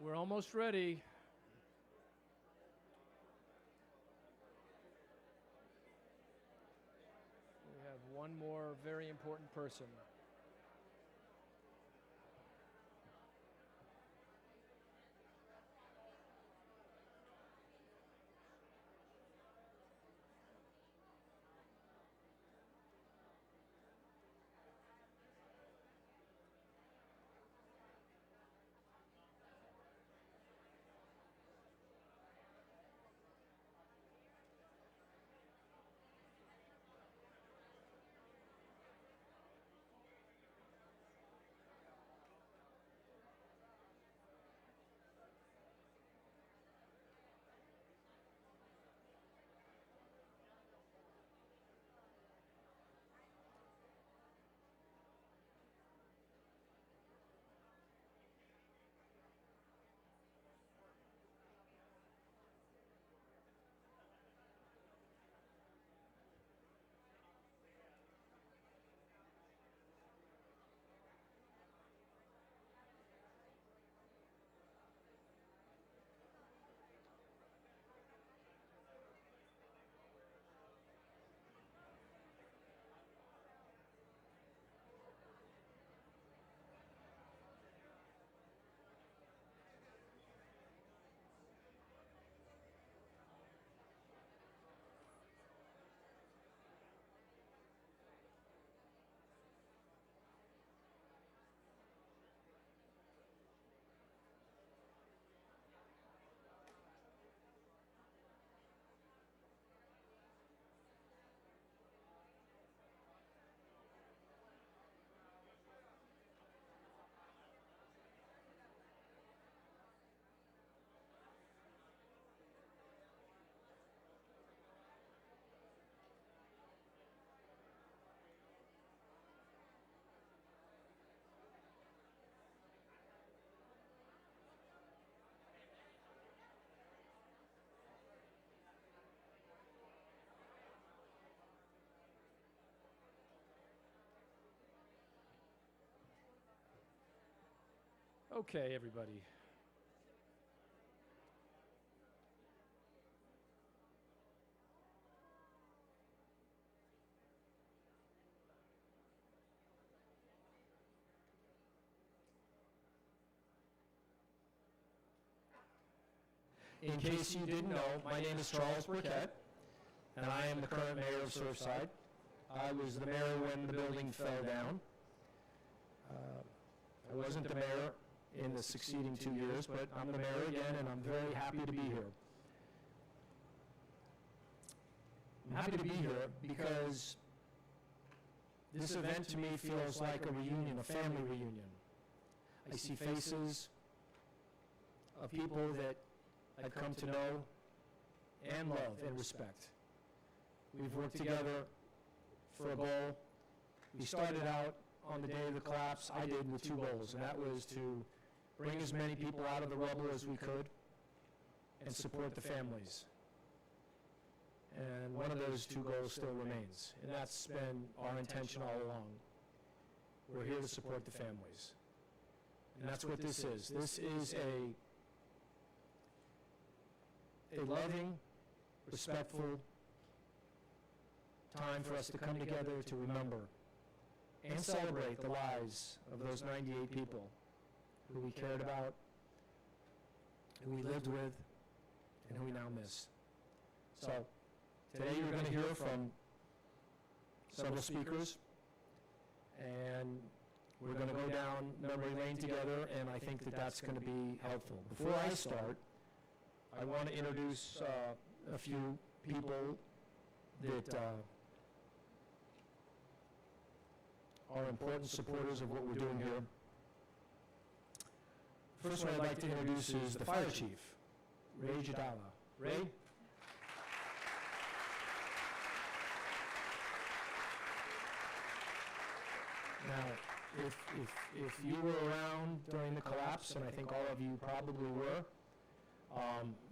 We're almost ready. We have one more very important person. Okay, everybody. In case you didn't know, my name is Charles Burkett, and I am the current mayor of Surfside. I was the mayor when the building fell down. I wasn't the mayor in the succeeding 2 years, but I'm the mayor again, and I'm very happy to be here. I'm happy to be here because this event to me feels like a reunion, a family reunion. I see faces of people that I've come to know and love and respect. We've worked together for a goal. We started out on the day of the collapse, I did, with two goals, and that was to bring as many people out of the rubble as we could and support the families. And one of those two goals still remains, and that's been our intention all along. We're here to support the families. And that's what this is. This is a loving, respectful time for us to come together to remember and celebrate the lives of those 98 people who we cared about, who we lived with, and who we now miss. So today you're going to hear from several speakers, and we're going to go down memory lane together, and I think that that's going to be helpful. Before I start, I want to introduce a few people that are important supporters of what we're doing here. First one I'd like to introduce is the fire chief, Ray Jadala. Ray? Now, if you were around during the collapse, and I think all of you probably were,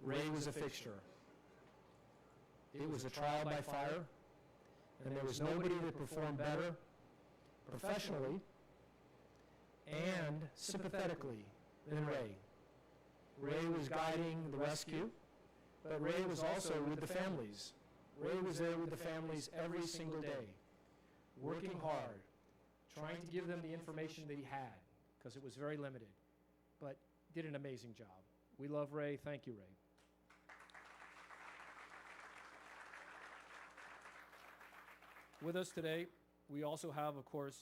Ray was a fixture. It was a trial by fire, and there was nobody that performed better professionally and sympathetically than Ray. Ray was guiding the rescue, but Ray was also with the families. Ray was there with the families every single day, working hard, trying to give them the information that he had, because it was very limited, but did an amazing job. We love Ray. Thank you, Ray. With us today, we also have, of course,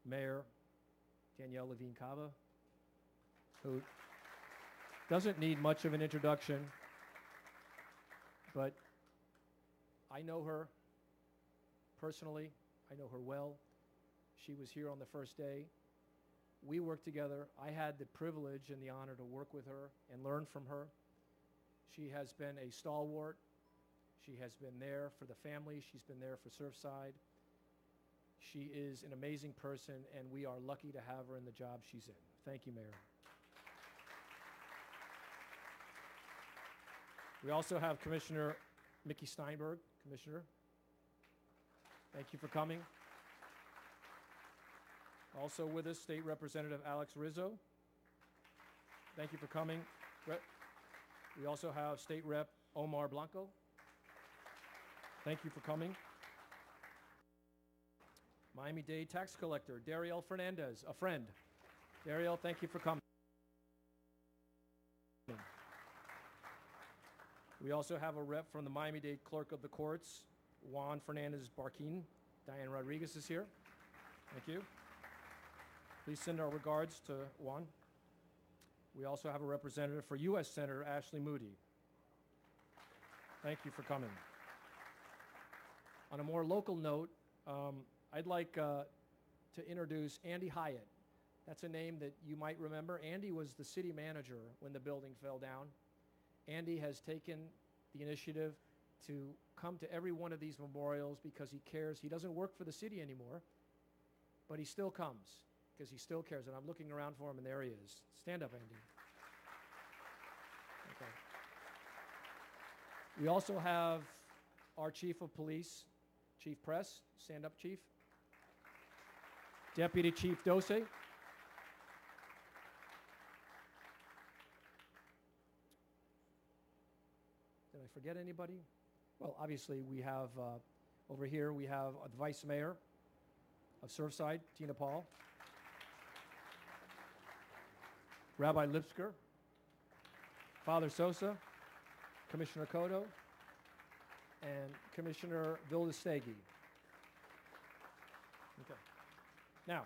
Mayor Danielle Levine Cava, who doesn't need much of an introduction, but I know her personally. I know her well. She was here on the first day. We worked together. I had the privilege and the honor to work with her and learn from her. She has been a stalwart. She has been there for the family. She's been there for Surfside. She is an amazing person, and we are lucky to have her in the job she's in. Thank you, Mayor. We also have Commissioner Mickey Steinberg. Commissioner, thank you for coming. Also with us, State Representative Alex Rizzo. Thank you for coming. We also have State Rep Omar Blanco. Thank you for coming. Miami-Dade Tax Collector Dariel Fernandez, a friend. Dariel, thank you for coming. We also have a rep from the Miami-Dade Clerk of the Courts, Juan Fernandez Barquin. Diane Rodriguez is here. Thank you. Please send our regards to Juan. We also have a representative for U.S. Senator Ashley Moody. Thank you for coming. On a more local note, I'd like to introduce Andy Hyatt. That's a name that you might remember. Andy was the city manager when the building fell down. Andy has taken the initiative to come to every one of these memorials because he cares. He doesn't work for the city anymore, but he still comes because he still cares. And I'm looking around for him, and there he is. Stand up, Andy. Okay. We also have our Chief of Police, Chief Press. Stand up, Chief. Deputy Chief Dose. Did I forget anybody? Well, obviously, we have, over here, we have the Vice Mayor of Surfside, Tina Paul. Rabbi Lipsker, Father Sosa, Commissioner Cotto, and Commissioner Vildestegi. Okay. Now,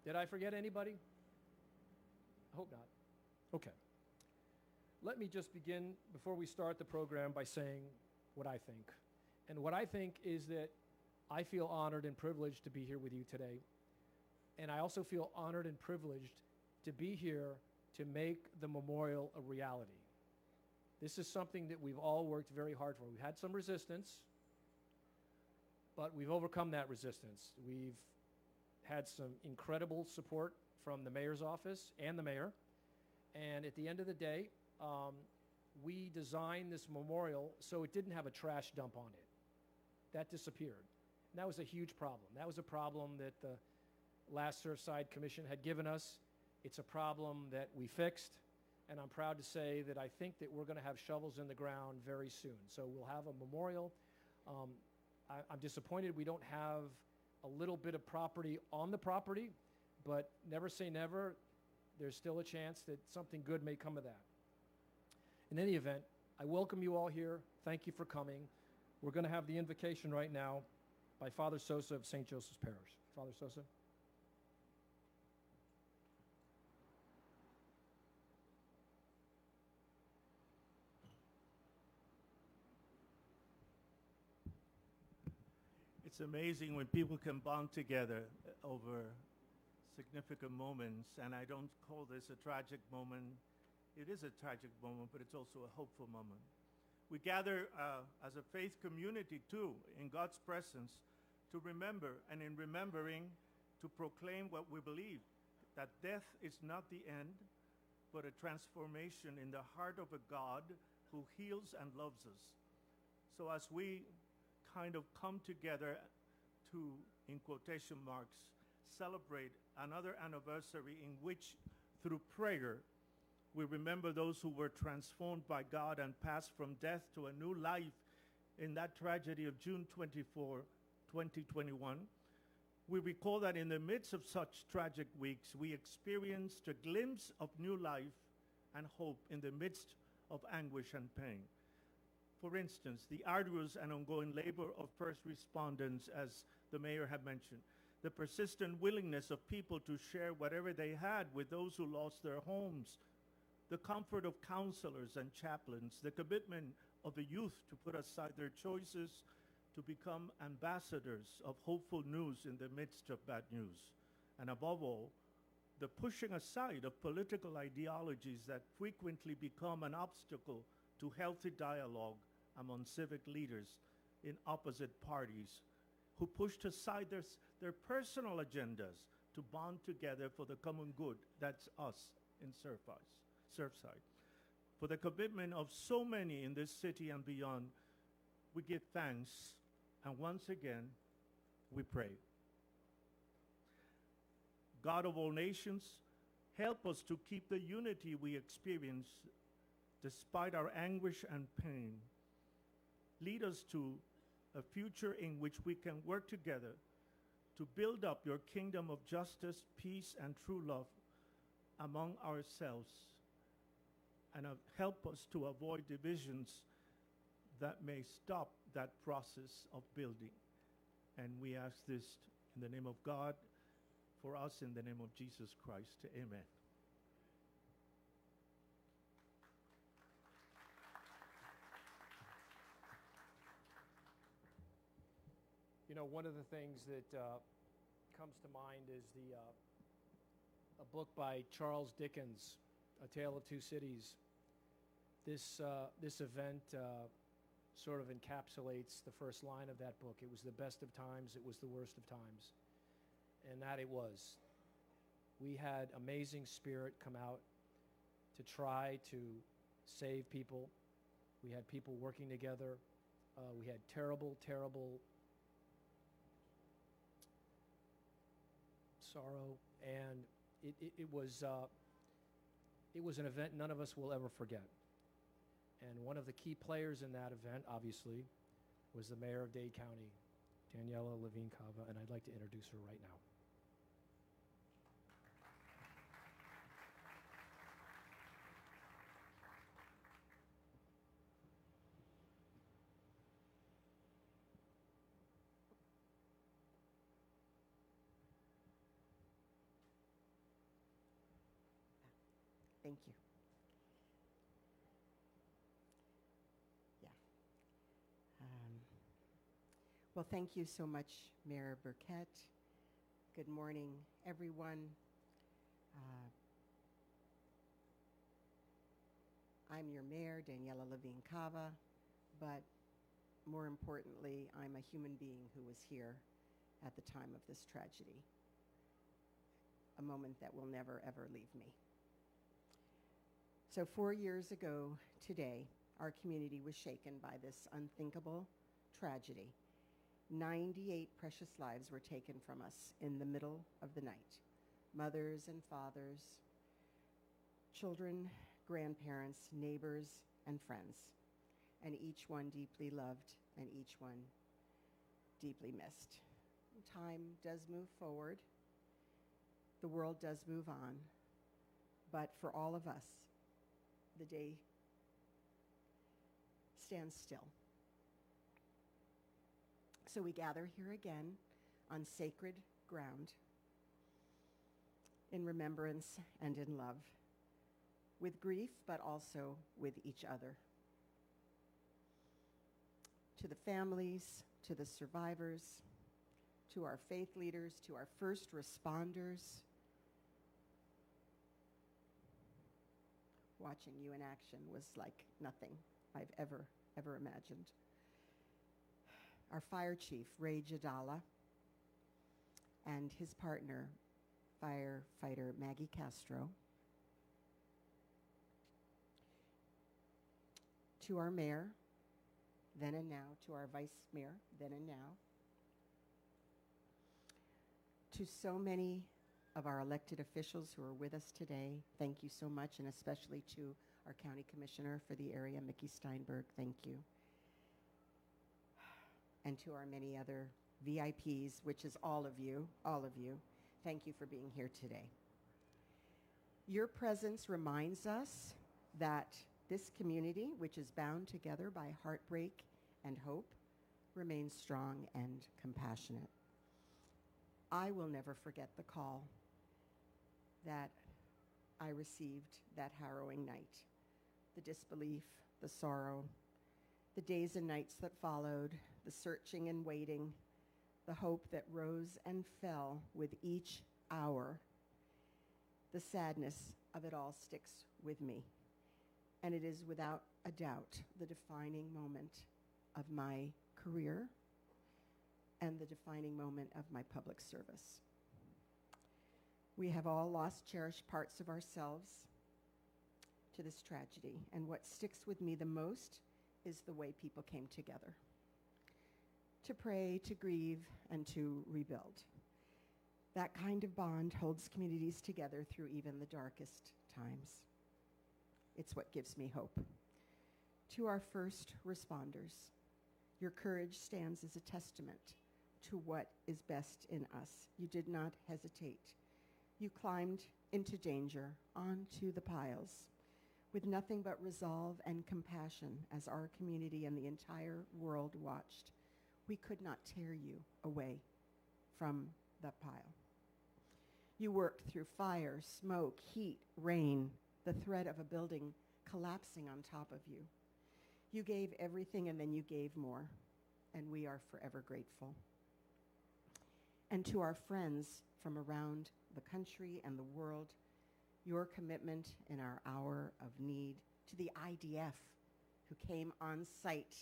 did I forget anybody? I hope not. Okay. Let me just begin, before we start the program, by saying what I think. And what I think is that I feel honored and privileged to be here with you today. And I also feel honored and privileged to be here to make the memorial a reality. This is something that we've all worked very hard for. We've had some resistance, but we've overcome that resistance. We've had some incredible support from the mayor's office and the mayor. And at the end of the day, we designed this memorial so it didn't have a trash dump on it. That disappeared. And that was a huge problem. That was a problem that the last Surfside Commission had given us. It's a problem that we fixed, and I'm proud to say that I think that we're going to have shovels in the ground very soon. So we'll have a memorial. I'm disappointed we don't have a little bit of property on the property, but never say never. There's still a chance that something good may come of that. In any event, I welcome you all here. Thank you for coming. We're going to have the invocation right now by Father Sosa of St. Joseph's Parish. Father Sosa. It's amazing when people can bond together over significant moments, and I don't call this a tragic moment. It is a tragic moment, but it's also a hopeful moment. We gather as a faith community, too, in God's presence to remember, and in remembering, to proclaim what we believe, that death is not the end, but a transformation in the heart of a God who heals and loves us. So as we kind of come together to, in quotation marks, celebrate another anniversary in which, through prayer, We remember those who were transformed by God and passed from death to a new life in that tragedy of June 24, 2021. We recall that in the midst of such tragic weeks, we experienced a glimpse of new life and hope in the midst of anguish and pain. For instance, the arduous and ongoing labor of first responders, as the mayor had mentioned, the persistent willingness of people to share whatever they had with those who lost their homes, the comfort of counselors and chaplains, the commitment of the youth to put aside their choices to become ambassadors of hopeful news in the midst of bad news, and above all, the pushing aside of political ideologies that frequently become an obstacle to healthy dialogue among civic leaders in opposite parties who pushed aside their personal agendas to bond together for the common good. That's us in Surfside. For the commitment of so many in this city and beyond, we give thanks, and once again, we pray. God of all nations, help us to keep the unity we experience despite our anguish and pain. Lead us to a future in which we can work together to build up your kingdom of justice, peace, and true love among ourselves, and help us to avoid divisions that may stop that process of building. And we ask this in the name of God, for us in the name of Jesus Christ. Amen. You know, one of the things that comes to mind is a book by Charles Dickens, A Tale of Two Cities. This event sort of encapsulates the first line of that book. It was the best of times, it was the worst of times. And that it was. We had amazing spirit come out to try to save people. We had people working together. We had terrible, terrible sorrow, and it was an event none of us will ever forget. And one of the key players in that event, obviously, was the mayor of Dade County, Daniela Levine Cava, and I'd like to introduce her right now. Thank you. Yeah. Well, thank you so much, Mayor Burkett. Good morning, everyone. I'm your mayor, Daniela Levine Cava, but more importantly, I'm a human being who was here at the time of this tragedy, a moment that will never, ever leave me. So 4 years ago today, our community was shaken by this unthinkable tragedy. 98 precious lives were taken from us in the middle of the night. Mothers and fathers, children, grandparents, neighbors, and friends. And each one deeply loved and each one deeply missed. Time does move forward. The world does move on. But for all of us, the day stands still. So we gather here again on sacred ground in remembrance and in love, with grief, but also with each other. To the families, to the survivors, to our faith leaders, to our first responders. Watching you in action was like nothing I've ever imagined. Our fire chief, Ray Jadala, and his partner, firefighter Maggie Castro. To our mayor, then and now, to our vice mayor, then and now. To so many of our elected officials who are with us today, thank you so much, and especially to our County Commissioner for the area, Mickey Steinberg, thank you. And to our many other VIPs, which is all of you, thank you for being here today. Your presence reminds us that this community, which is bound together by heartbreak and hope, remains strong and compassionate. I will never forget the call that I received that harrowing night. The disbelief, the sorrow, the days and nights that followed, the searching and waiting, the hope that rose and fell with each hour. The sadness of it all sticks with me, and it is without a doubt the defining moment of my career and the defining moment of my public service. We have all lost cherished parts of ourselves to this tragedy, and what sticks with me the most is the way people came together to pray, to grieve, and to rebuild. That kind of bond holds communities together through even the darkest times. It's what gives me hope. To our first responders, your courage stands as a testament to what is best in us. You did not hesitate. You climbed into danger, onto the piles, with nothing but resolve and compassion as our community and the entire world watched. We could not tear you away from the pile. You worked through fire, smoke, heat, rain, the threat of a building collapsing on top of you. You gave everything and then you gave more, and we are forever grateful. And to our friends from around the country and the world, your commitment in our hour of need, to the IDF who came on site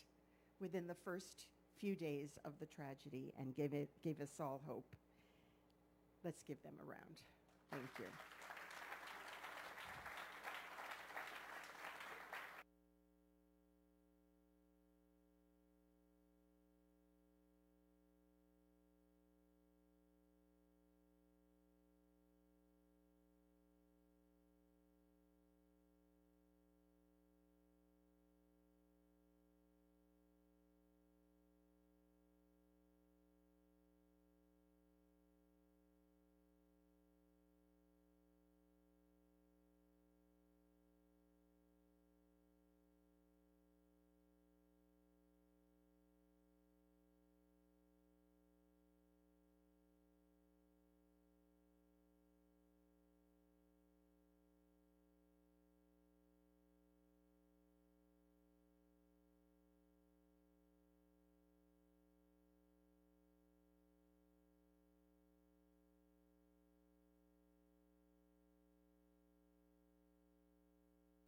within the first few days of the tragedy and gave us all hope. Let's give them a round. Thank you.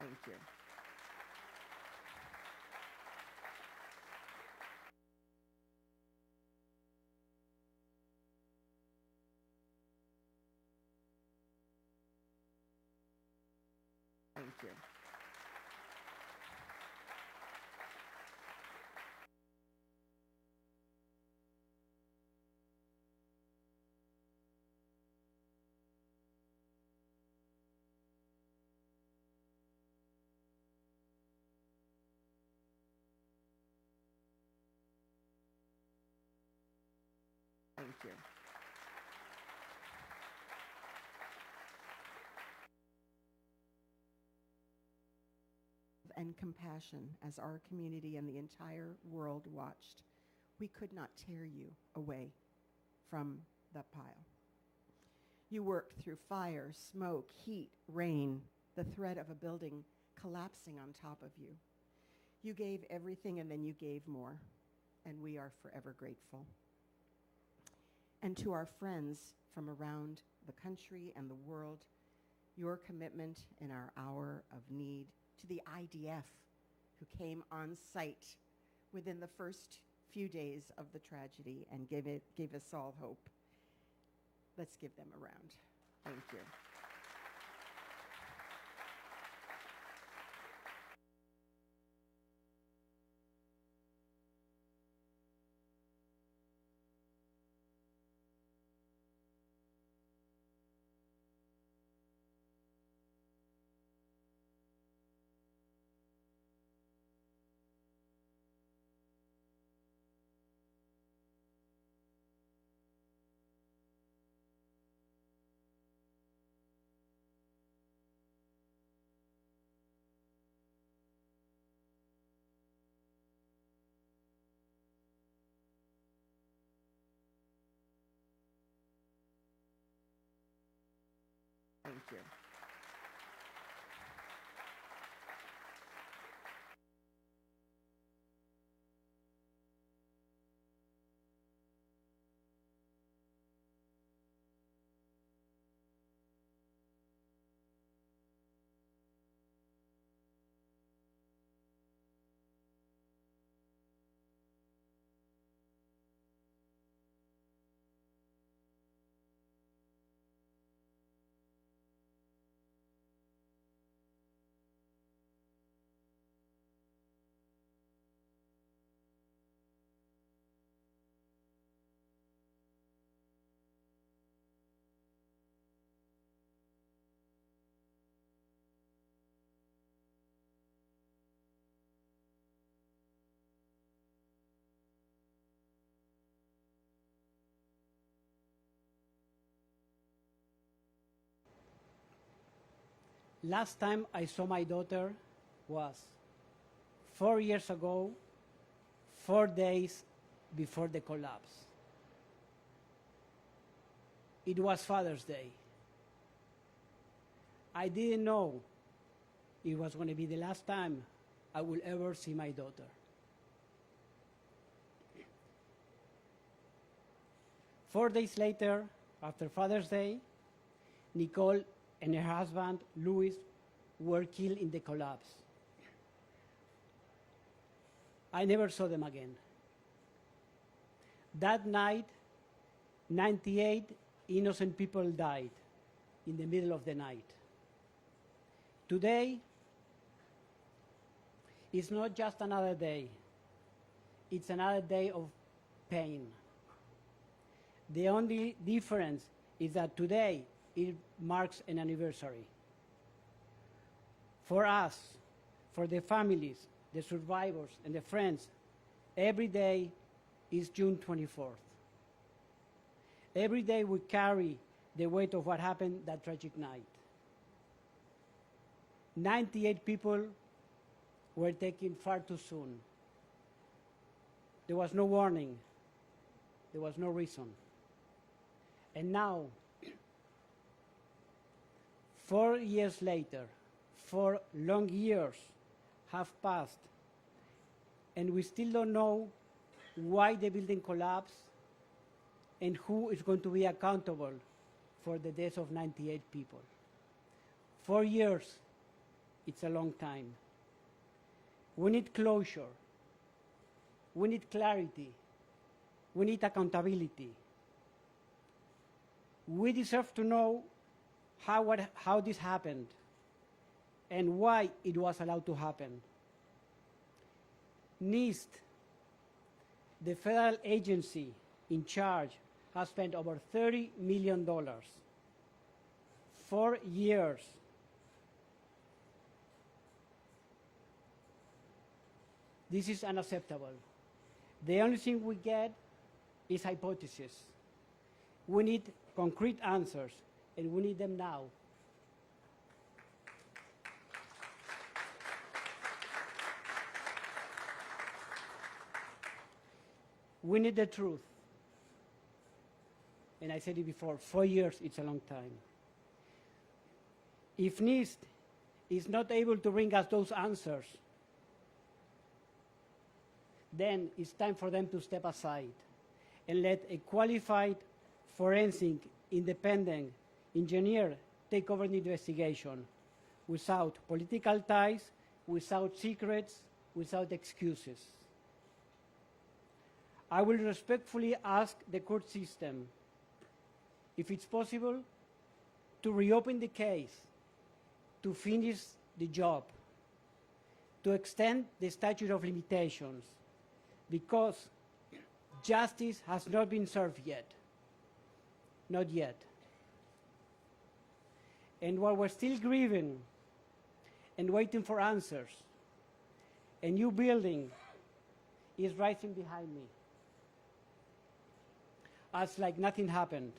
Thank you. Thank you. Thank you. And compassion as our community and the entire world watched. We could not tear you away from the pile. You worked through fire, smoke, heat, rain, the threat of a building collapsing on top of you. You gave everything and then you gave more, and we are forever grateful. And to our friends from around the country and the world, your commitment in our hour of need, to the IDF who came on site within the first few days of the tragedy and gave us all hope. Let's give them a round. Thank you. you. Last time I saw my daughter was 4 years ago, 4 days before the collapse. It was Father's Day. I didn't know it was going to be the last time I will ever see my daughter. 4 days later, after Father's Day, Nicole and her husband, Louis, were killed in the collapse. I never saw them again. That night, 98 innocent people died in the middle of the night. Today is not just another day. It's another day of pain. The only difference is that today it marks an anniversary. For us, for the families, the survivors, and the friends, every day is June 24th. Every day we carry the weight of what happened that tragic night. 98 people were taken far too soon. There was no warning. There was no reason. And now, 4 years later, 4 long years have passed, and we still don't know why the building collapsed and who is going to be accountable for the deaths of 98 people. 4 years, it's a long time. We need closure. We need clarity. We need accountability. We deserve to know how this happened and why it was allowed to happen. NIST, the federal agency in charge, has spent over $30 million. 4 years. This is unacceptable. The only thing we get is hypotheses. We need concrete answers, and we need them now. We need the truth. And I said it before, 4 years, it's a long time. If NIST is not able to bring us those answers, then it's time for them to step aside and let a qualified, forensic, independent engineer take over the investigation without political ties, without secrets, without excuses. I will respectfully ask the court system if it's possible to reopen the case, to finish the job, to extend the statute of limitations, because justice has not been served yet. Not yet. And while we're still grieving and waiting for answers, a new building is rising behind me, as like nothing happened.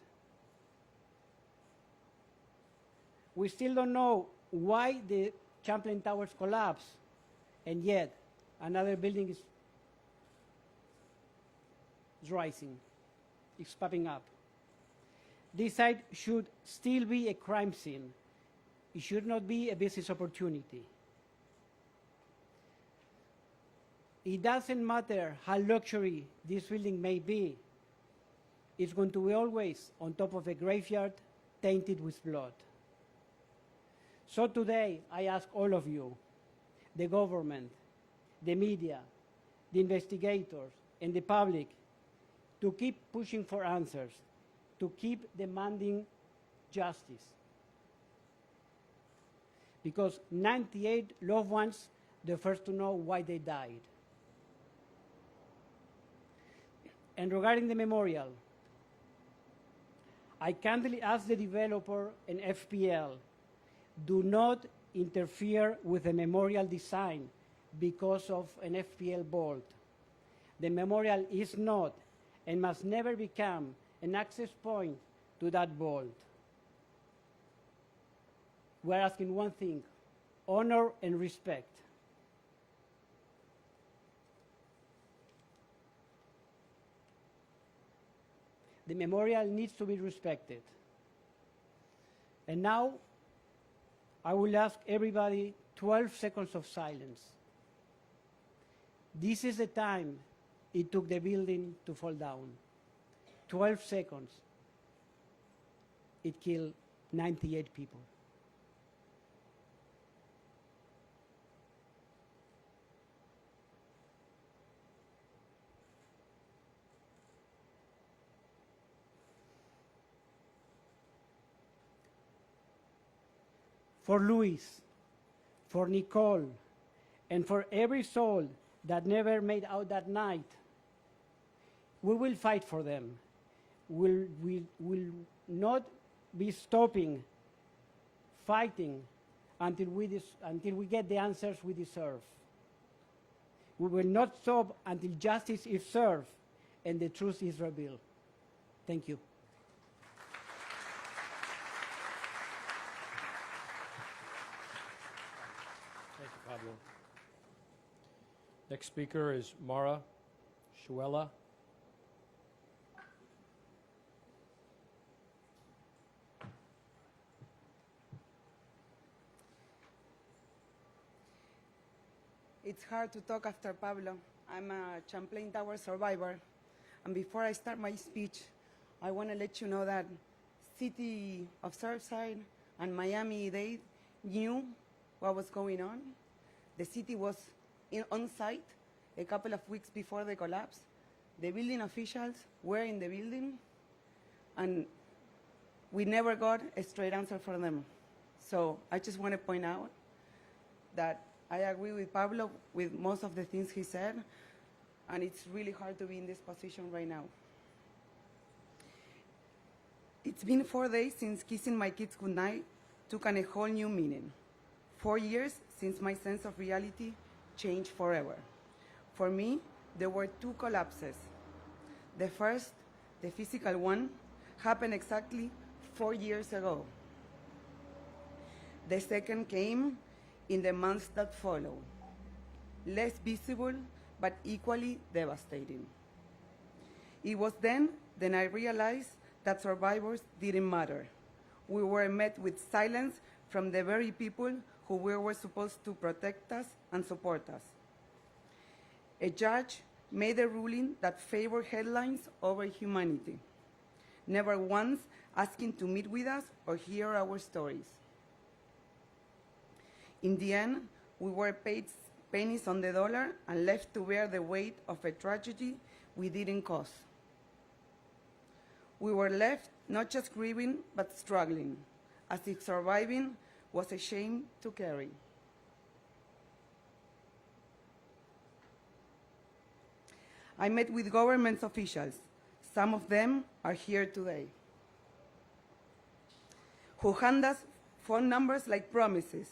We still don't know why the Champlain Towers collapsed, and yet another building is rising, it's popping up. This site should still be a crime scene, It should not be a business opportunity. It doesn't matter how luxury this building may be. It's going to be always on top of a graveyard tainted with blood. So today, I ask all of you, the government, the media, the investigators, and the public, to keep pushing for answers, to keep demanding justice. Because 98 loved ones, the first to know why they died. And regarding the memorial, I kindly ask the developer and FPL, do not interfere with the memorial design because of an FPL vault. The memorial is not and must never become an access point to that vault. We're asking one thing, honor and respect. The memorial needs to be respected. And now, I will ask everybody 12 seconds of silence. This is the time it took the building to fall down. 12 seconds. It killed 98 people. For Luis, for Nicole, and for every soul that never made out that night, we will fight for them. We will not be stopping fighting until we get the answers we deserve. We will not stop until justice is served and the truth is revealed. Thank you. Thank you, Pablo. Next speaker is Mara Shuela. It's hard to talk after Pablo. I'm a Champlain Tower survivor. And before I start my speech, I want to let you know that City of Surfside and Miami-Dade knew what was going on. The city was on site a couple of weeks before the collapse. The building officials were in the building, and we never got a straight answer from them. So I just want to point out that I agree with Pablo with most of the things he said, and it's really hard to be in this position right now. It's been 4 days since kissing my kids goodnight took on a whole new meaning. 4 years since my sense of reality changed forever. For me, there were 2 collapses. The first, the physical one, happened exactly 4 years ago. The second came in the months that follow, less visible but equally devastating. It was then I realized that survivors didn't matter. We were met with silence from the very people who were supposed to protect us and support us. A judge made a ruling that favored headlines over humanity, never once asking to meet with us or hear our stories. In the end, we were paid pennies on the dollar and left to bear the weight of a tragedy we didn't cause. We were left not just grieving, but struggling, as if surviving was a shame to carry. I met with government officials. Some of them are here today, who hand us phone numbers like promises,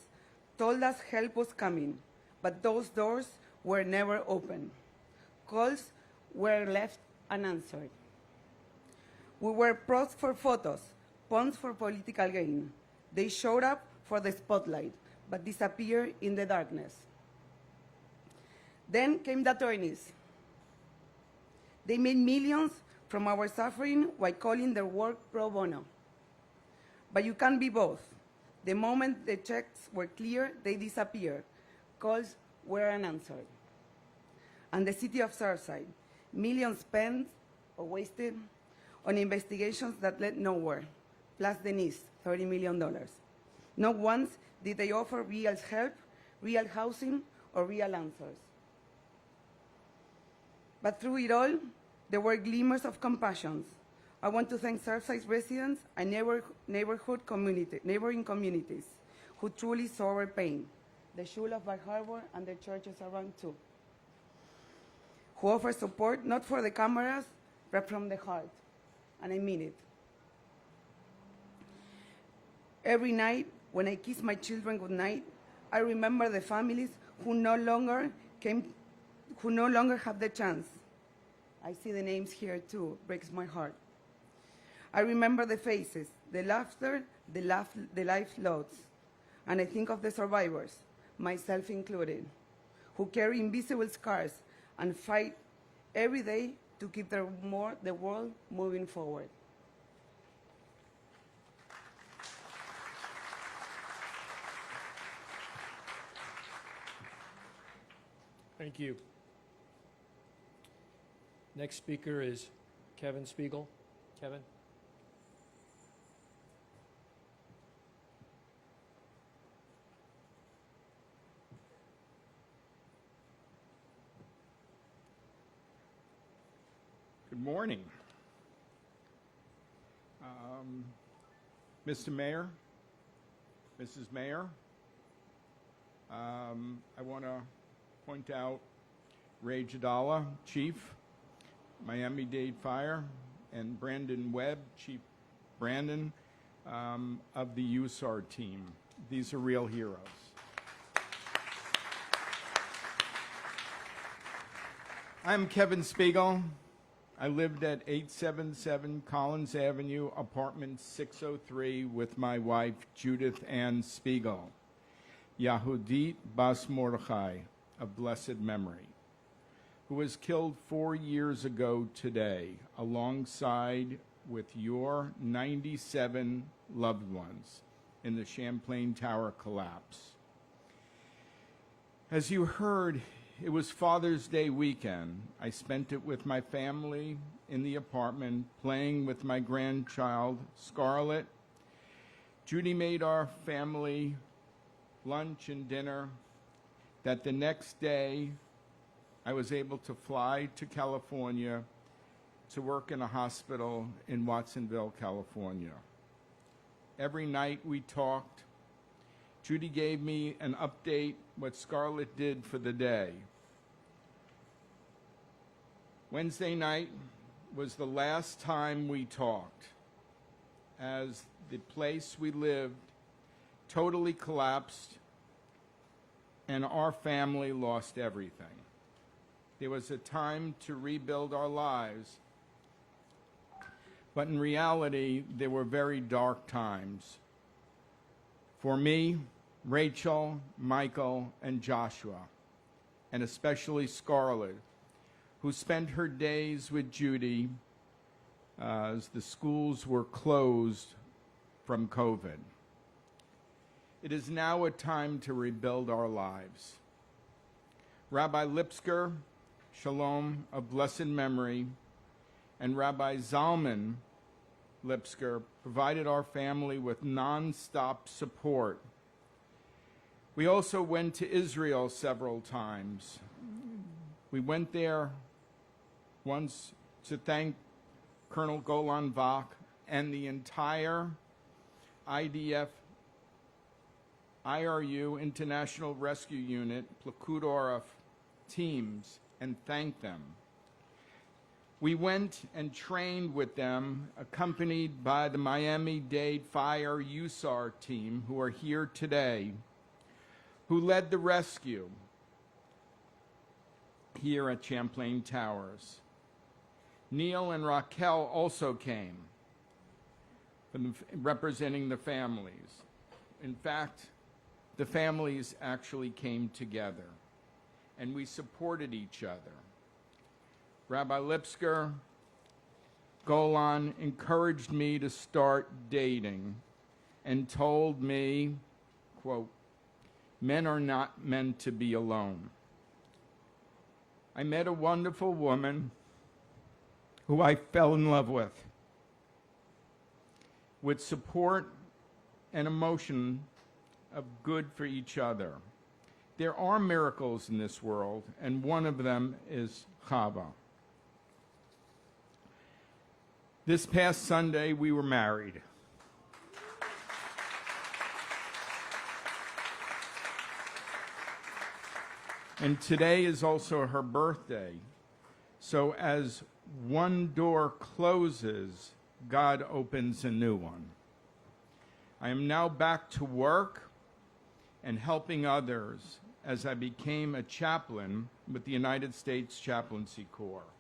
told us help was coming, but those doors were never opened. Calls were left unanswered. We were pros for photos, pawns for political gain. They showed up for the spotlight, but disappeared in the darkness. Then came the attorneys. They made millions from our suffering while calling their work pro bono. But you can't be both. The moment the checks were clear, they disappeared. Calls were unanswered. And the city of Surfside, millions spent or wasted on investigations that led nowhere, plus Denise, $30 million. Not once did they offer real help, real housing, or real answers. But through it all, there were glimmers of compassion. I want to thank Surfside residents and neighboring communities who truly saw our pain, the Shul of Bar Harbor and the churches around too, who offer support not for the cameras, but from the heart, and I mean it. Every night, when I kiss my children goodnight, I remember the families who no longer have the chance. I see the names here too, breaks my heart. I remember the faces, the laughter, the life loss, and I think of the survivors, myself included, who carry invisible scars and fight every day to keep the world moving forward. Thank you. Next speaker is Kevin Spiegel. Kevin? Good morning. Mr. Mayor, Mrs. Mayor, I want to point out Ray Jadala, Chief, Miami-Dade Fire, and Brandon Webb, Chief Brandon, of the USAR team. These are real heroes. I'm Kevin Spiegel. I lived at 877 Collins Avenue, apartment 603, with my wife, Judith Ann Spiegel, Yahudit Bas Mordechai, of blessed memory, who was killed 4 years ago today, alongside with your 97 loved ones in the Champlain Tower collapse. As you heard, it was Father's Day weekend. I spent it with my family in the apartment, playing with my grandchild, Scarlett. Judy made our family lunch and dinner, that the next day I was able to fly to California to work in a hospital in Watsonville, California. Every night we talked. Judy gave me an update what Scarlett did for the day. Wednesday night was the last time we talked, as the place we lived totally collapsed and our family lost everything. There was a time to rebuild our lives, but in reality, there were very dark times. For me, Rachel, Michael, and Joshua, and especially Scarlett, who spent her days with Judy as the schools were closed from COVID. It is now a time to rebuild our lives. Rabbi Lipsker, Shalom, of blessed memory, and Rabbi Zalman Lipsker provided our family with non-stop support. We also went to Israel several times. We went there once to thank Colonel Golan Vach and the entire IDF IRU International Rescue Unit, Pekud Oraf teams, and thank them. We went and trained with them, accompanied by the Miami-Dade Fire USAR team, who are here today, who led the rescue here at Champlain Towers. Neil and Raquel also came, representing the families. In fact, the families actually came together, and we supported each other. Rabbi Lipsker, Golan encouraged me to start dating and told me, quote, "Men are not meant to be alone." I met a wonderful woman who I fell in love with support and emotion of good for each other. There are miracles in this world, and one of them is Chava. This past Sunday, we were married. And today is also her birthday. So as one door closes, God opens a new one. I am now back to work and helping others as I became a chaplain with the United States Chaplaincy Corps.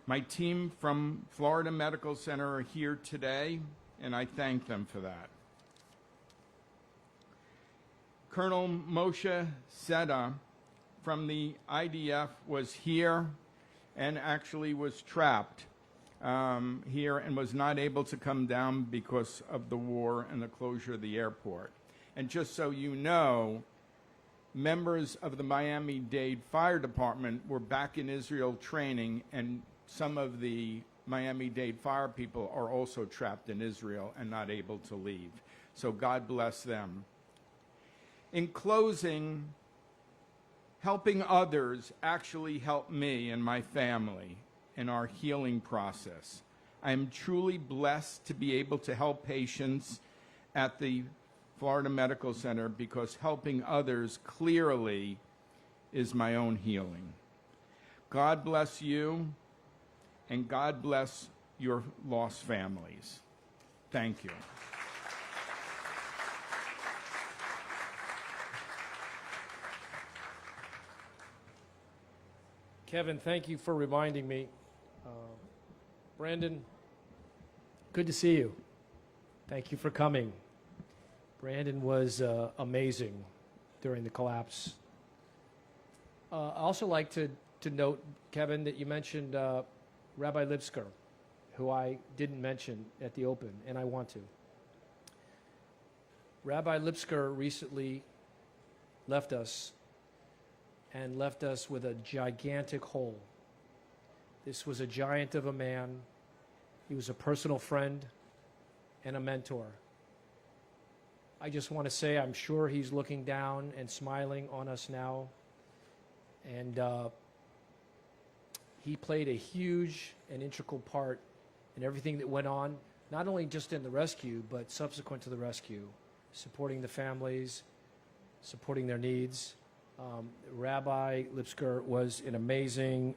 My team from Florida Medical Center are here today, and I thank them for that. Colonel Moshe Seda from the IDF was here and actually was trapped here and was not able to come down because of the war and the closure of the airport. And just so you know, members of the Miami-Dade Fire Department were back in Israel training, and some of the Miami-Dade fire people are also trapped in Israel and not able to leave. So God bless them. In closing, helping others actually helped me and my family in our healing process. I am truly blessed to be able to help patients at the Florida Medical Center because helping others clearly is my own healing. God bless you, and God bless your lost families. Thank you. Kevin, thank you for reminding me. Brandon, good to see you. Thank you for coming. Brandon was amazing during the collapse. I also like to note, Kevin, that you mentioned Rabbi Lipsker, who I didn't mention at the open, and I want to. Rabbi Lipsker recently left us and left us with a gigantic hole. This was a giant of a man. He was a personal friend and a mentor. I just want to say I'm sure he's looking down and smiling on us now. And he played a huge and integral part in everything that went on, not only just in the rescue, but subsequent to the rescue, supporting the families, supporting their needs. Rabbi Lipsker was an amazing,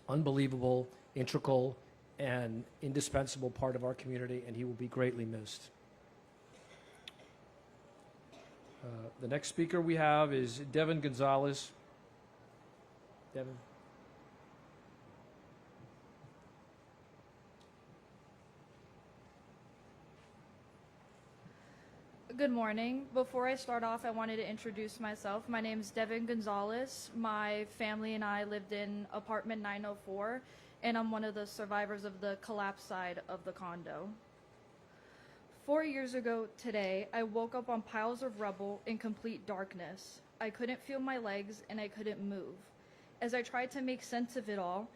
unbelievable, integral, and indispensable part of our community, and he will be greatly missed. The next speaker we have is Devin Gonzalez. Devin. Good morning. Before I start off, I wanted to introduce myself. My name is Devin Gonzalez. My family and I lived in apartment 904, and I'm one of the survivors of the collapse side of the condo. 4 years ago today, I woke up on piles of rubble in complete darkness. I couldn't feel my legs and I couldn't move. As I tried to make sense of it all,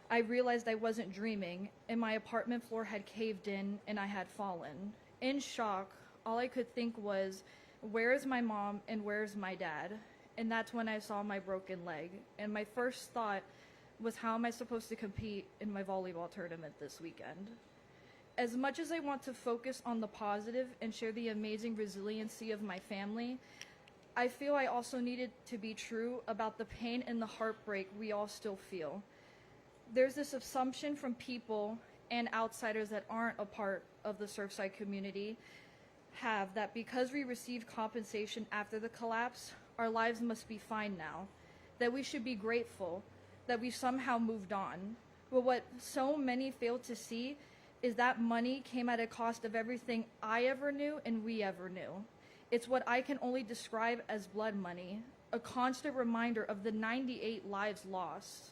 I realized I wasn't dreaming, and my apartment floor had caved in and I had fallen. In shock, all I could think was, where is my mom and where's my dad? And that's when I saw my broken leg. And my first thought was, how am I supposed to compete in my volleyball tournament this weekend? As much as I want to focus on the positive and share the amazing resiliency of my family, I feel I also needed to be true about the pain and the heartbreak we all still feel. There's this assumption from people and outsiders that aren't a part of the Surfside community have that because we received compensation after the collapse, our lives must be fine now, that we should be grateful, that we somehow moved on. But what so many fail to see is that money came at a cost of everything I ever knew and we ever knew. It's what I can only describe as blood money, a constant reminder of the 98 lives lost,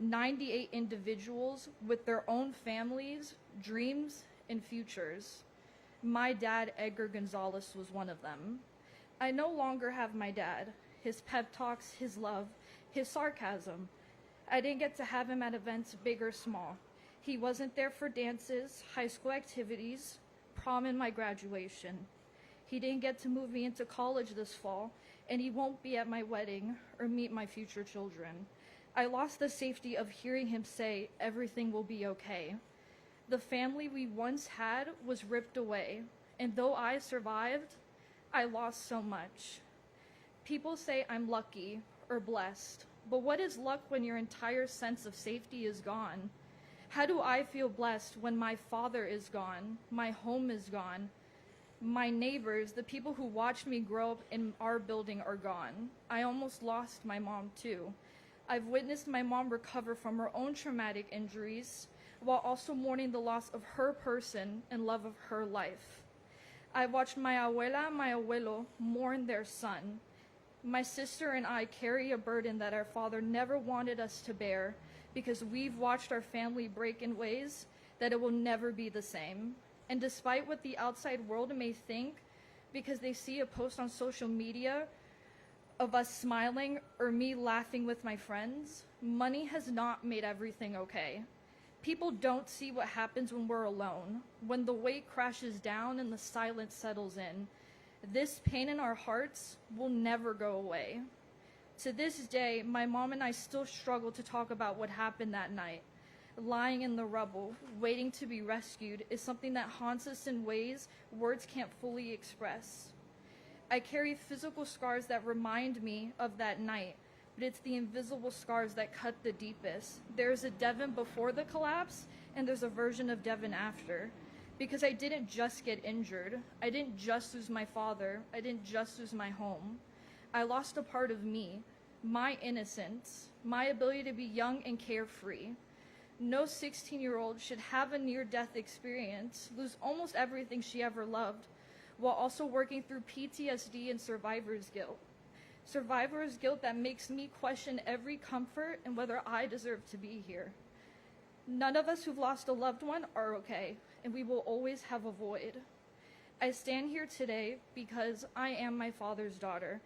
98 individuals with their own families, dreams, and futures. My dad, Edgar Gonzalez, was one of them. I no longer have my dad, his pep talks, his love, his sarcasm. I didn't get to have him at events big or small. He wasn't there for dances, high school activities, prom, and my graduation. He didn't get to move me into college this fall, and he won't be at my wedding or meet my future children. I lost the safety of hearing him say, "Everything will be okay." The family we once had was ripped away, and though I survived, I lost so much. People say I'm lucky or blessed, but what is luck when your entire sense of safety is gone? How do I feel blessed when my father is gone, my home is gone, my neighbors, the people who watched me grow up in our building are gone? I almost lost my mom too. I've witnessed my mom recover from her own traumatic injuries while also mourning the loss of her person and love of her life. I watched my abuela and my abuelo mourn their son. My sister and I carry a burden that our father never wanted us to bear because we've watched our family break in ways that it will never be the same. And despite what the outside world may think, because they see a post on social media of us smiling or me laughing with my friends, money has not made everything okay. People don't see what happens when we're alone, when the weight crashes down and the silence settles in. This pain in our hearts will never go away. To this day, my mom and I still struggle to talk about what happened that night. Lying in the rubble, waiting to be rescued, is something that haunts us in ways words can't fully express. I carry physical scars that remind me of that night, but it's the invisible scars that cut the deepest. There's a Devin before the collapse, and there's a version of Devin after. Because I didn't just get injured. I didn't just lose my father. I didn't just lose my home. I lost a part of me, my innocence, my ability to be young and carefree. No 16-year-old should have a near-death experience, lose almost everything she ever loved, while also working through PTSD and survivor's guilt. Survivor's guilt that makes me question every comfort and whether I deserve to be here. None of us who've lost a loved one are okay, and we will always have a void. I stand here today because I am my father's daughter.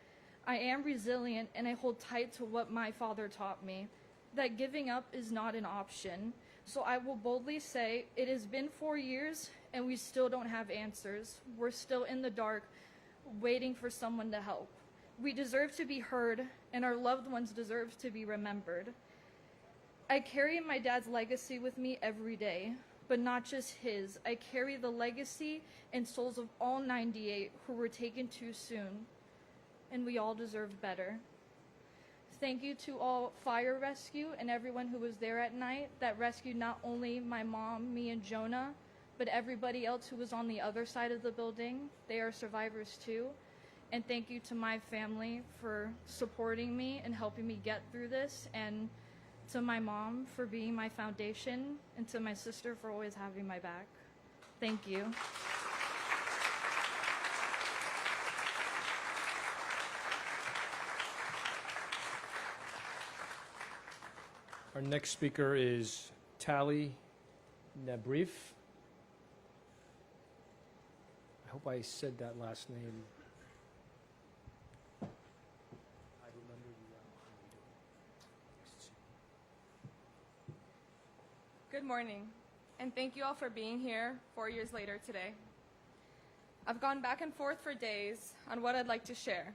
I am resilient, and I hold tight to what my father taught me, that giving up is not an option. So I will boldly say it has been 4 years, and we still don't have answers. We're still in the dark, waiting for someone to help. We deserve to be heard, and our loved ones deserve to be remembered. I carry my dad's legacy with me every day, but not just his. I carry the legacy and souls of all 98 who were taken too soon, and we all deserve better. Thank you to all fire rescue and everyone who was there at night that rescued not only my mom, me, and Jonah, but everybody else who was on the other side of the building. They are survivors too. And thank you to my family for supporting me and helping me get through this, and to my mom for being my foundation, and to my sister for always having my back. Thank you. Our next speaker is Tali Nabrif. I hope I said that last name. I remember Good morning, and thank you all for being here 4 years later today. I've gone back and forth for days on what I'd like to share,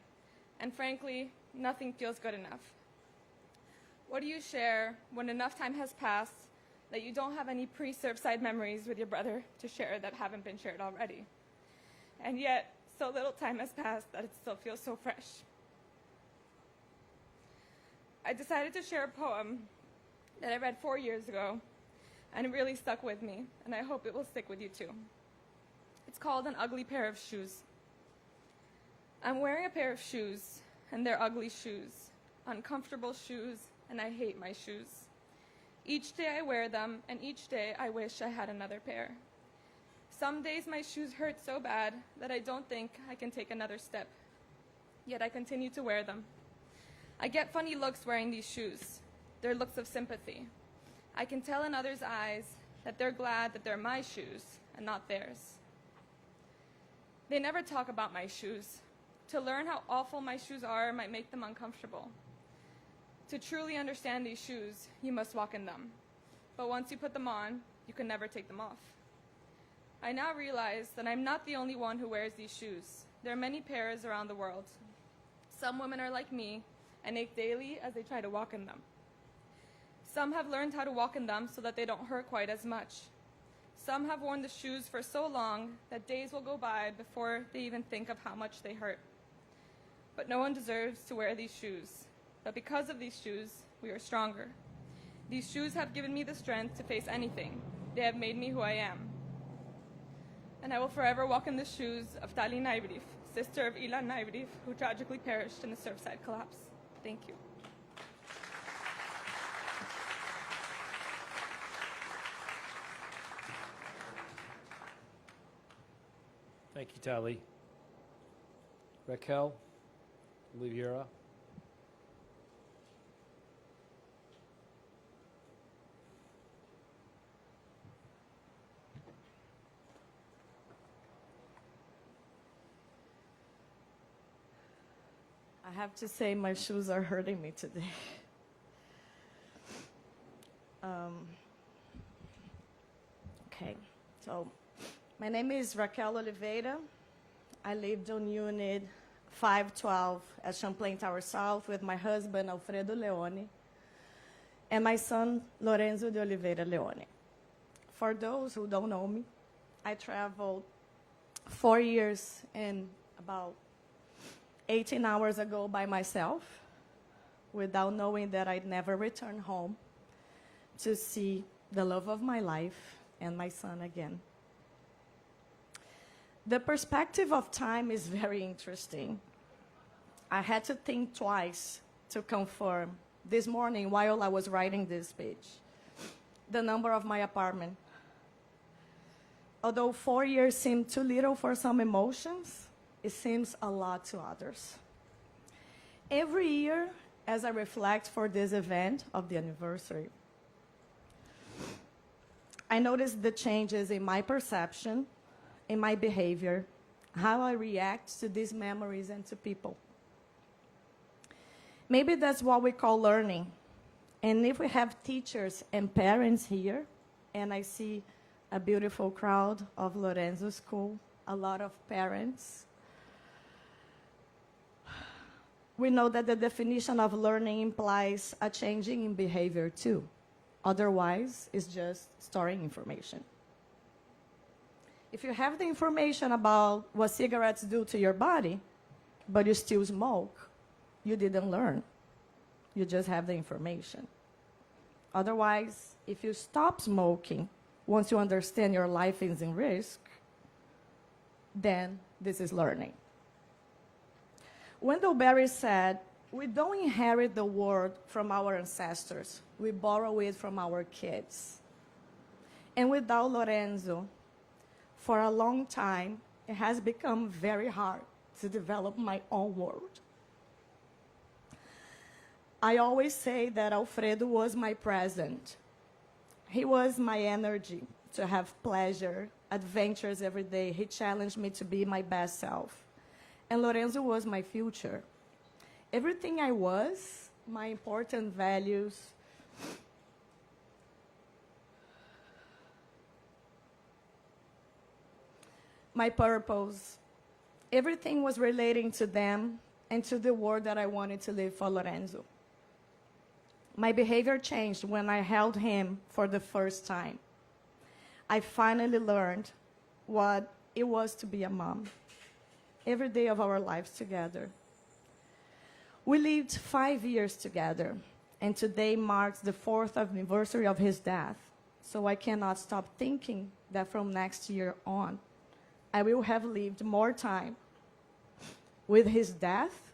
and frankly, nothing feels good enough. What do you share when enough time has passed that you don't have any pre-Surfside memories with your brother to share that haven't been shared already? And yet, so little time has passed that it still feels so fresh. I decided to share a poem that I read 4 years ago, and it really stuck with me, and I hope it will stick with you too. It's called An Ugly Pair of Shoes. I'm wearing a pair of shoes, and they're ugly shoes, uncomfortable shoes, and I hate my shoes. Each day I wear them, and each day I wish I had another pair. Some days my shoes hurt so bad that I don't think I can take another step, yet I continue to wear them. I get funny looks wearing these shoes. They're looks of sympathy. I can tell in others' eyes that they're glad that they're my shoes and not theirs. They never talk about my shoes. To learn how awful my shoes are might make them uncomfortable. To truly understand these shoes, you must walk in them. But once you put them on, you can never take them off. I now realize that I'm not the only one who wears these shoes. There are many pairs around the world. Some women are like me and ache daily as they try to walk in them. Some have learned how to walk in them so that they don't hurt quite as much. Some have worn the shoes for so long that days will go by before they even think of how much they hurt. But no one deserves to wear these shoes. But because of these shoes, we are stronger. These shoes have given me the strength to face anything. They have made me who I am. And I will forever walk in the shoes of Tali Naibrif, sister of Ilan Naibrif, who tragically perished in the Surfside collapse. Thank you. Thank you, Tali. Raquel Oliveira. I have to say my shoes are hurting me today. Okay, so my name is Raquel Oliveira. I lived on Unit 512 at Champlain Tower South with my husband, Alfredo Leone, and my son, Lorenzo de Oliveira Leone. For those who don't know me, I traveled 4 years and about 18 hours ago by myself without knowing that I'd never return home to see the love of my life and my son again. The perspective of time is very interesting. I had to think twice to confirm this morning while I was writing this speech the number of my apartment. Although 4 years seem too little for some emotions, it seems a lot to others. Every year, as I reflect for this event of the anniversary, I notice the changes in my perception, in my behavior, how I react to these memories and to people. Maybe that's what we call learning. And if we have teachers and parents here, and I see a beautiful crowd of Lorenzo School, a lot of parents, we know that the definition of learning implies a changing in behavior too. Otherwise, it's just storing information. If you have the information about what cigarettes do to your body, but you still smoke, you didn't learn. You just have the information. Otherwise, if you stop smoking, once you understand your life is in risk, then this is learning. Wendell Berry said, we don't inherit the world from our ancestors. We borrow it from our kids. And without Lorenzo, for a long time, it has become very hard to develop my own world. I always say that Alfredo was my present. He was my energy to have pleasure, adventures every day. He challenged me to be my best self. And Lorenzo was my future. Everything I was, my important values, my purpose, everything was relating to them and to the world that I wanted to live for Lorenzo. My behavior changed when I held him for the first time. I finally learned what it was to be a mom. Every day of our lives together. We lived 5 years together, and today marks the 4th anniversary of his death. So I cannot stop thinking that from next year on, I will have lived more time with his death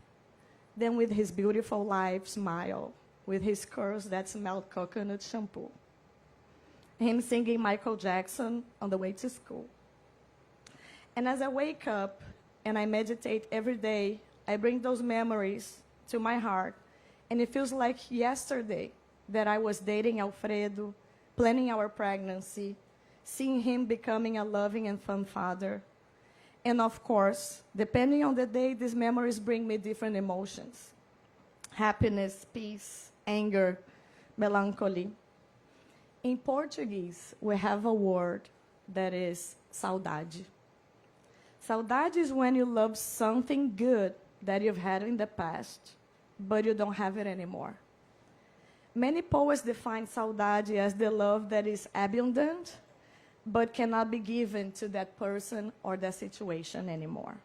than with his beautiful life smile, with his curls that smelled coconut shampoo, him singing Michael Jackson on the way to school. And as I wake up and I meditate every day, I bring those memories to my heart, and it feels like yesterday that I was dating Alfredo, planning our pregnancy, seeing him becoming a loving and fun father, And of course, depending on the day, these memories bring me different emotions: happiness, peace, anger, melancholy. In Portuguese, we have a word that is saudade. Saudade is when you love something good that you've had in the past, but you don't have it anymore. Many poets define saudade as the love that is abundant, but cannot be given to that person or that situation anymore.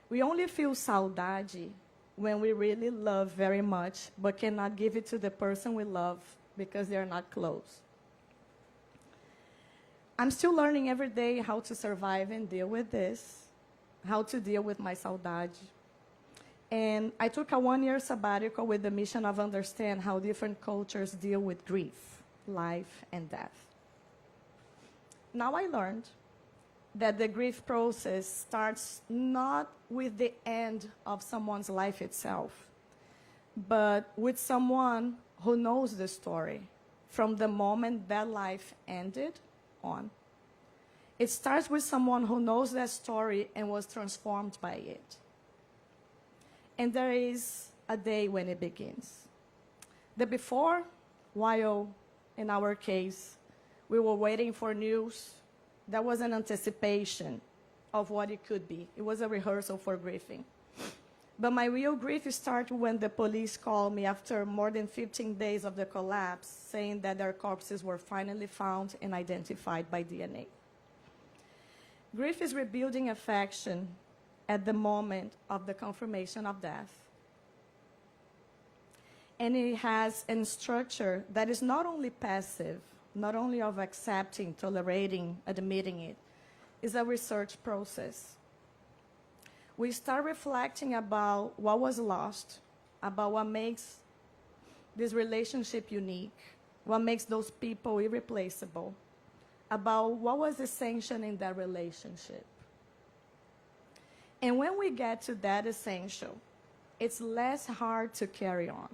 We only feel saudade when we really love very much, but cannot give it to the person we love because they are not close. I'm still learning every day how to survive and deal with this, how to deal with my saudade. And I took a 1-year sabbatical with the mission of understand how different cultures deal with grief, life, and death. Now I learned that the grief process starts not with the end of someone's life itself, but with someone who knows the story from the moment that life ended on. It starts with someone who knows that story and was transformed by it. And there is a day when it begins. The before, while in our case, we were waiting for news, that was an anticipation of what it could be. It was a rehearsal for grieving. But my real grief started when the police called me after more than 15 days of the collapse, saying that their corpses were finally found and identified by DNA. Grief is rebuilding affection at the moment of the confirmation of death. And it has a structure that is not only passive, not only of accepting, tolerating, admitting it, is a research process. We start reflecting about what was lost, about what makes this relationship unique, what makes those people irreplaceable, about what was essential in that relationship. And when we get to that essential, it's less hard to carry on.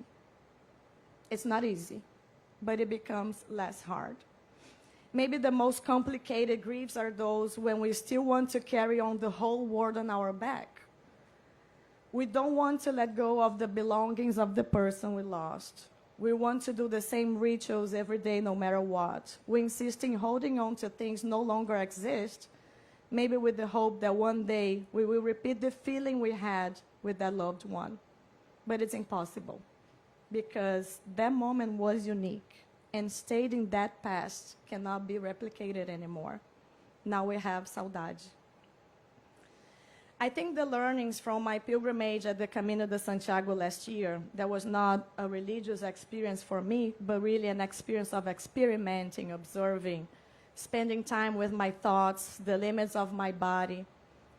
It's not easy, but it becomes less hard. Maybe the most complicated griefs are those when we still want to carry on the whole world on our back. We don't want to let go of the belongings of the person we lost. We want to do the same rituals every day, no matter what. We insist in holding on to things no longer exist, maybe with the hope that one day we will repeat the feeling we had with that loved one. But it's impossible, because that moment was unique, and stayed in that past cannot be replicated anymore. Now we have saudade. I think the learnings from my pilgrimage at the Camino de Santiago last year, that was not a religious experience for me, but really an experience of experimenting, observing, spending time with my thoughts, the limits of my body,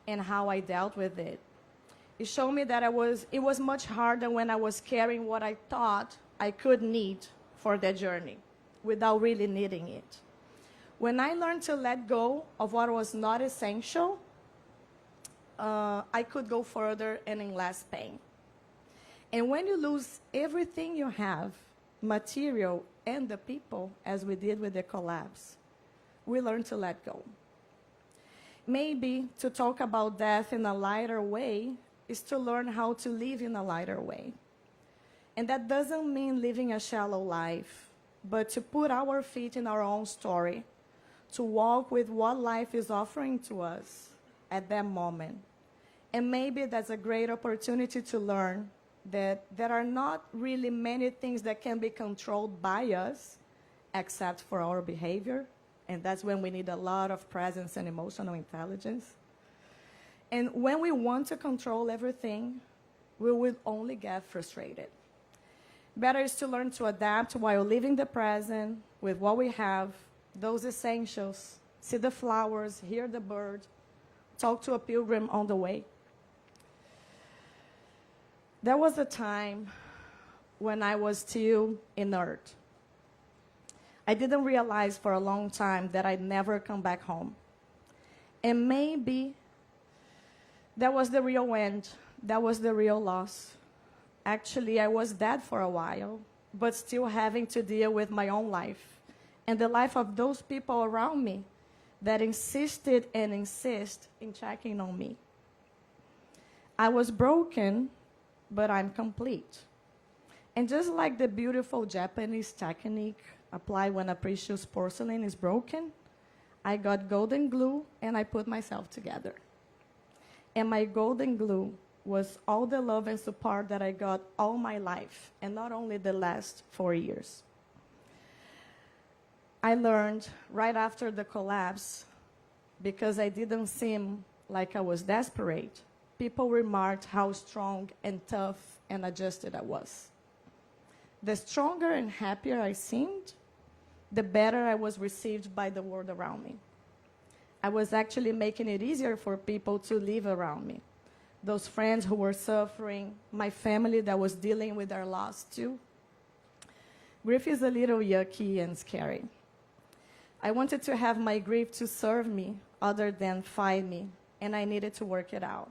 and how I dealt with it. It showed me that it was much harder when I was carrying what I thought I could need for the journey, without really needing it. When I learned to let go of what was not essential, I could go further and in less pain. And when you lose everything you have, material and the people, as we did with the collapse, we learn to let go. Maybe to talk about death in a lighter way is to learn how to live in a lighter way. And that doesn't mean living a shallow life, but to put our feet in our own story, to walk with what life is offering to us at that moment. And maybe that's a great opportunity to learn that there are not really many things that can be controlled by us, except for our behavior. And that's when we need a lot of presence and emotional intelligence. And when we want to control everything, we will only get frustrated. Better is to learn to adapt while living the present with what we have, those essentials, see the flowers, hear the bird, talk to a pilgrim on the way. There was a time when I was still inert. I didn't realize for a long time that I'd never come back home. And maybe that was the real end. That was the real loss. Actually, I was dead for a while, but still having to deal with my own life and the life of those people around me, that insisted and insist in checking on me. I was broken, but I'm complete. And just like the beautiful Japanese technique applied when a precious porcelain is broken, I got golden glue and I put myself together. And my golden glue was all the love and support that I got all my life, and not only the last 4 years. I learned right after the collapse, because I didn't seem like I was desperate, people remarked how strong and tough and adjusted I was. The stronger and happier I seemed, the better I was received by the world around me. I was actually making it easier for people to live around me. Those friends who were suffering, my family that was dealing with their loss too. Grief is a little yucky and scary. I wanted to have my grief to serve me other than fight me, and I needed to work it out.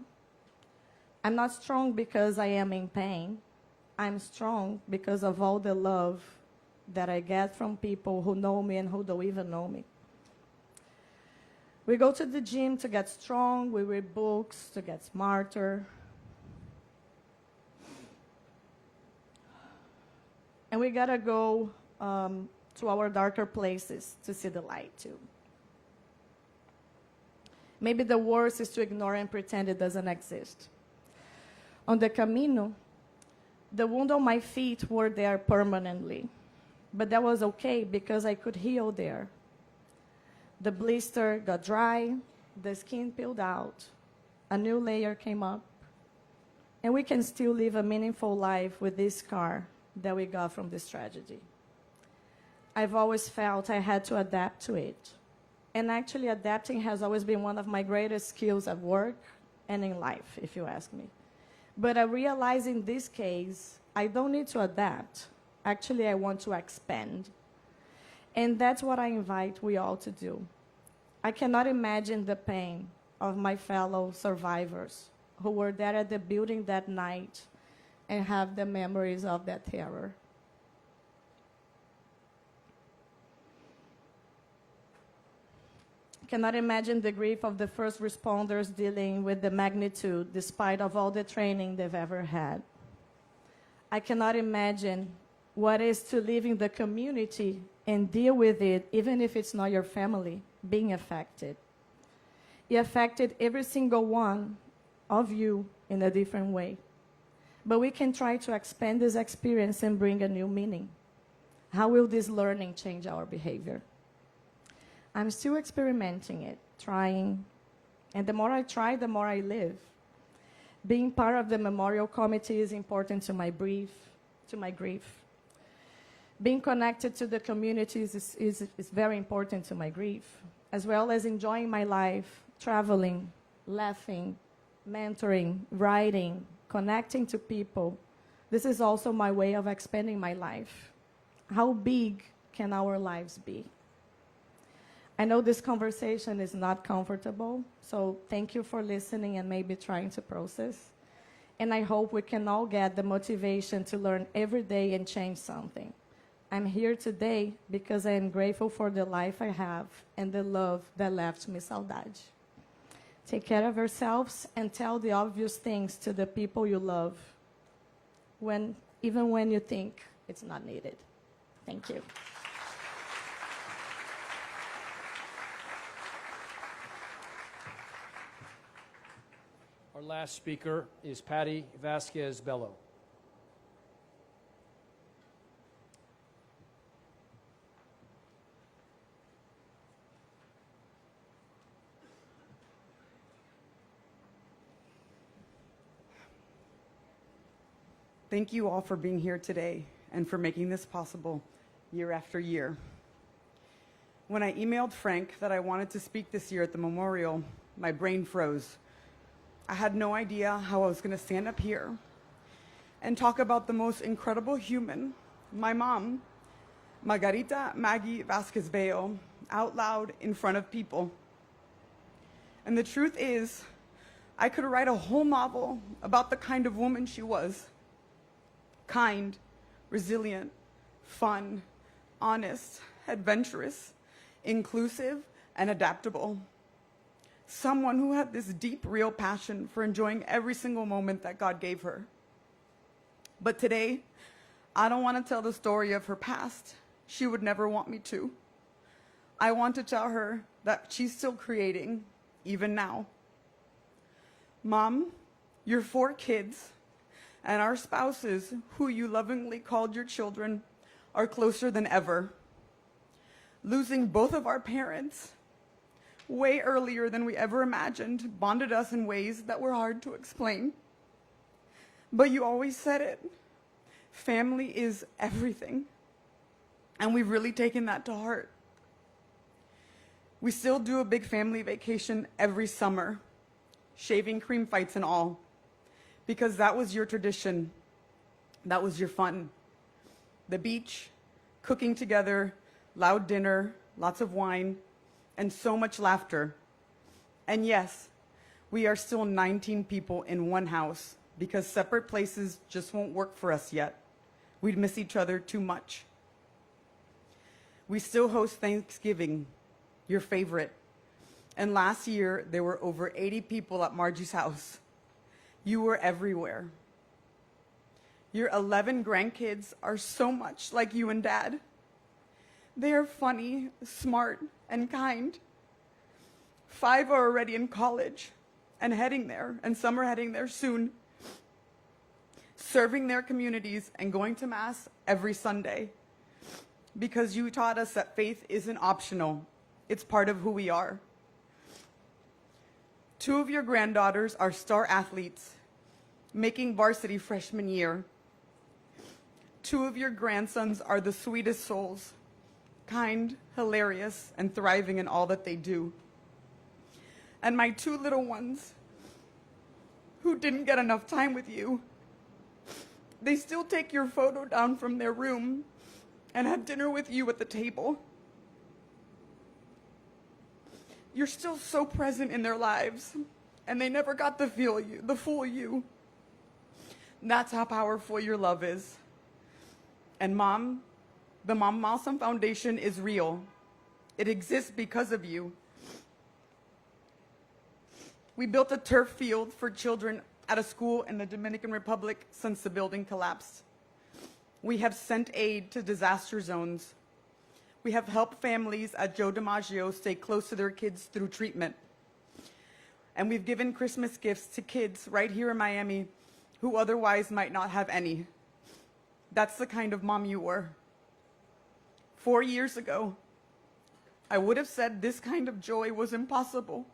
I'm not strong because I am in pain. I'm strong because of all the love that I get from people who know me and who don't even know me. We go to the gym to get strong. We read books to get smarter. And we gotta go to our darker places to see the light too. Maybe the worst is to ignore and pretend it doesn't exist. On the Camino, the wound on my feet were there permanently, but that was okay because I could heal there. The blister got dry, the skin peeled out, a new layer came up, and we can still live a meaningful life with this scar that we got from this tragedy. I've always felt I had to adapt to it. And actually, adapting has always been one of my greatest skills at work and in life, if you ask me. But I realize in this case, I don't need to adapt. Actually, I want to expand. And that's what I invite we all to do. I cannot imagine the pain of my fellow survivors who were there at the building that night and have the memories of that terror. Cannot imagine the grief of the first responders dealing with the magnitude despite of all the training they've ever had. I cannot imagine what it is to live in the community and deal with it, even if it's not your family, being affected. It affected every single one of you in a different way. But we can try to expand this experience and bring a new meaning. How will this learning change our behavior? I'm still experimenting it, trying, and the more I try, the more I live. Being part of the memorial committee is important to my grief. Being connected to the communities is very important to my grief, as well as enjoying my life, traveling, laughing, mentoring, writing, connecting to people. This is also my way of expanding my life. How big can our lives be? I know this conversation is not comfortable, so thank you for listening and maybe trying to process. And I hope we can all get the motivation to learn every day and change something. I'm here today because I am grateful for the life I have and the love that left me saudade. Take care of yourselves and tell the obvious things to the people you love, even when you think it's not needed. Thank you. Our last speaker is Patty Vasquez Bello. Thank you all for being here today and for making this possible year after year. When I emailed Frank that I wanted to speak this year at the memorial, my brain froze. I had no idea how I was going to stand up here and talk about the most incredible human, my mom, Margarita Maggie Vasquez Bello, out loud in front of people. And the truth is, I could write a whole novel about the kind of woman she was. Kind, resilient, fun, honest, adventurous, inclusive, and adaptable. Someone who had this deep, real passion for enjoying every single moment that God gave her. But today, I don't want to tell the story of her past. She would never want me to. I want to tell her that she's still creating, even now. Mom, your 4 kids and our spouses, who you lovingly called your children, are closer than ever. Losing both of our parents way earlier than we ever imagined bonded us in ways that were hard to explain. But you always said it. Family is everything. And we've really taken that to heart. We still do a big family vacation every summer, shaving cream fights and all, because that was your tradition. That was your fun. The beach, cooking together, loud dinner, lots of wine, and so much laughter. And yes, we are still 19 people in one house because separate places just won't work for us yet. We'd miss each other too much. We still host Thanksgiving, your favorite. And last year, there were over 80 people at Margie's house. You were everywhere. Your 11 grandkids are so much like you and Dad. They are funny, smart, and kind. 5 are already in college and heading there, and some are heading there soon, serving their communities and going to Mass every Sunday. Because you taught us that faith isn't optional. It's part of who we are. 2 of your granddaughters are star athletes, making varsity freshman year. 2 of your grandsons are the sweetest souls, kind, hilarious, and thriving in all that they do. And my 2 little ones, who didn't get enough time with you, they still take your photo down from their room and have dinner with you at the table. You're still so present in their lives, and they never got to feel you, the full you. That's how powerful your love is. And Mom, the Mom Awesome Foundation is real. It exists because of you. We built a turf field for children at a school in the Dominican Republic since the building collapsed. We have sent aid to disaster zones. We have helped families at Joe DiMaggio stay close to their kids through treatment. And we've given Christmas gifts to kids right here in Miami who otherwise might not have any. That's the kind of mom you were. 4 years ago, I would have said this kind of joy was impossible.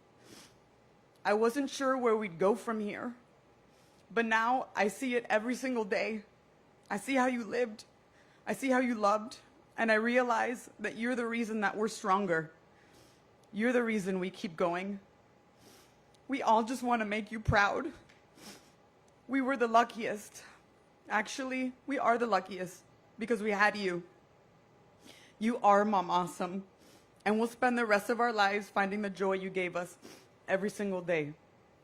I wasn't sure where we'd go from here. But now I see it every single day. I see how you lived. I see how you loved. And I realize that you're the reason that we're stronger. You're the reason we keep going. We all just want to make you proud. We were the luckiest. Actually, we are the luckiest because we had you. You are Mom Awesome. And we'll spend the rest of our lives finding the joy you gave us every single day.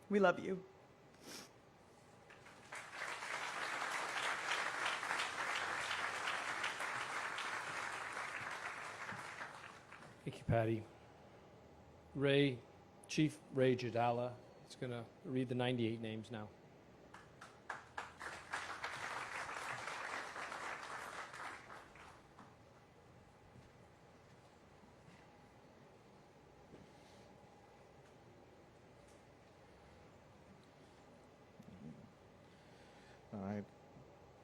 We love you. Thank you, Patty. Chief Ray Jadala is going to read the 98 names now. All right.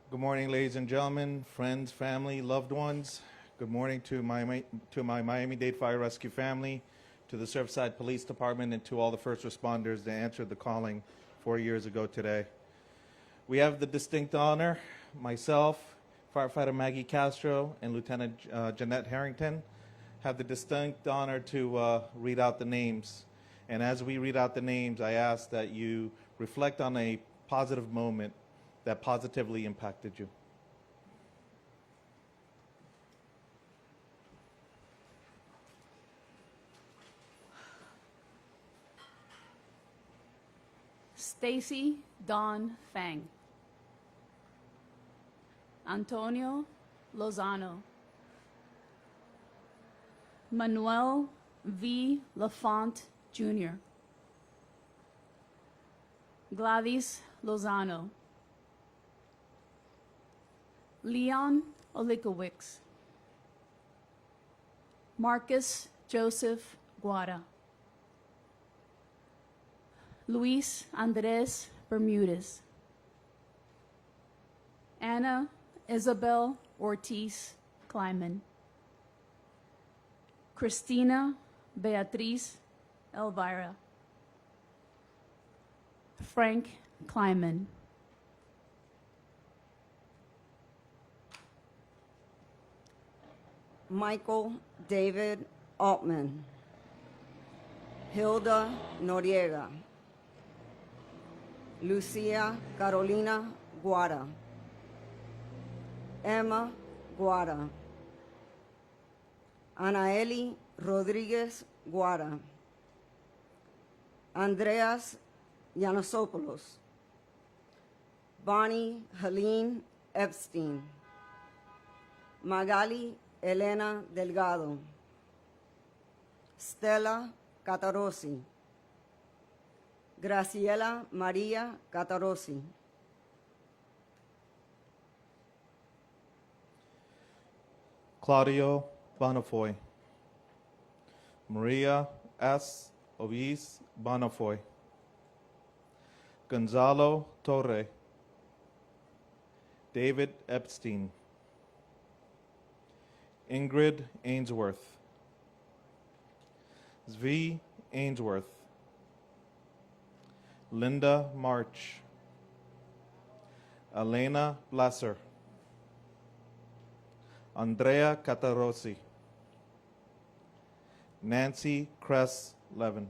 Good morning, ladies and gentlemen, friends, family, loved ones. Good morning to my Miami-Dade Fire Rescue family, to the Surfside Police Department, and to all the first responders that answered the calling 4 years ago today. We have the distinct honor, myself, Firefighter Maggie Castro, and Lieutenant Jeanette Harrington, have the distinct honor to read out the names. And as we read out the names, I ask that you reflect on a positive moment that positively impacted you. Stacy Dawn Fang. Antonio Lozano. Manuel V. Lafont Jr., Gladys Lozano, Leon Olikowicz, Marcus Joseph Guara, Luis Andres Bermudez, Anna Isabel Ortiz Kleiman, Christina Beatriz Elvira, Frank Kleiman, Michael David Altman, Hilda Noriega, Lucia Carolina Guara, Emma Guara, Anaeli Rodriguez Guara, Andreas Yanosopoulos, Bonnie Helene Epstein, Magali Elena Delgado, Stella Catarossi, Graciela Maria Catarossi, Claudio Bonafoy, Maria S. Ovis Bonafoy, Gonzalo Torre, David Epstein, Ingrid Ainsworth, Zvi Ainsworth, Linda March, Elena Blasser, Andrea Catarossi, Nancy Kress Levin.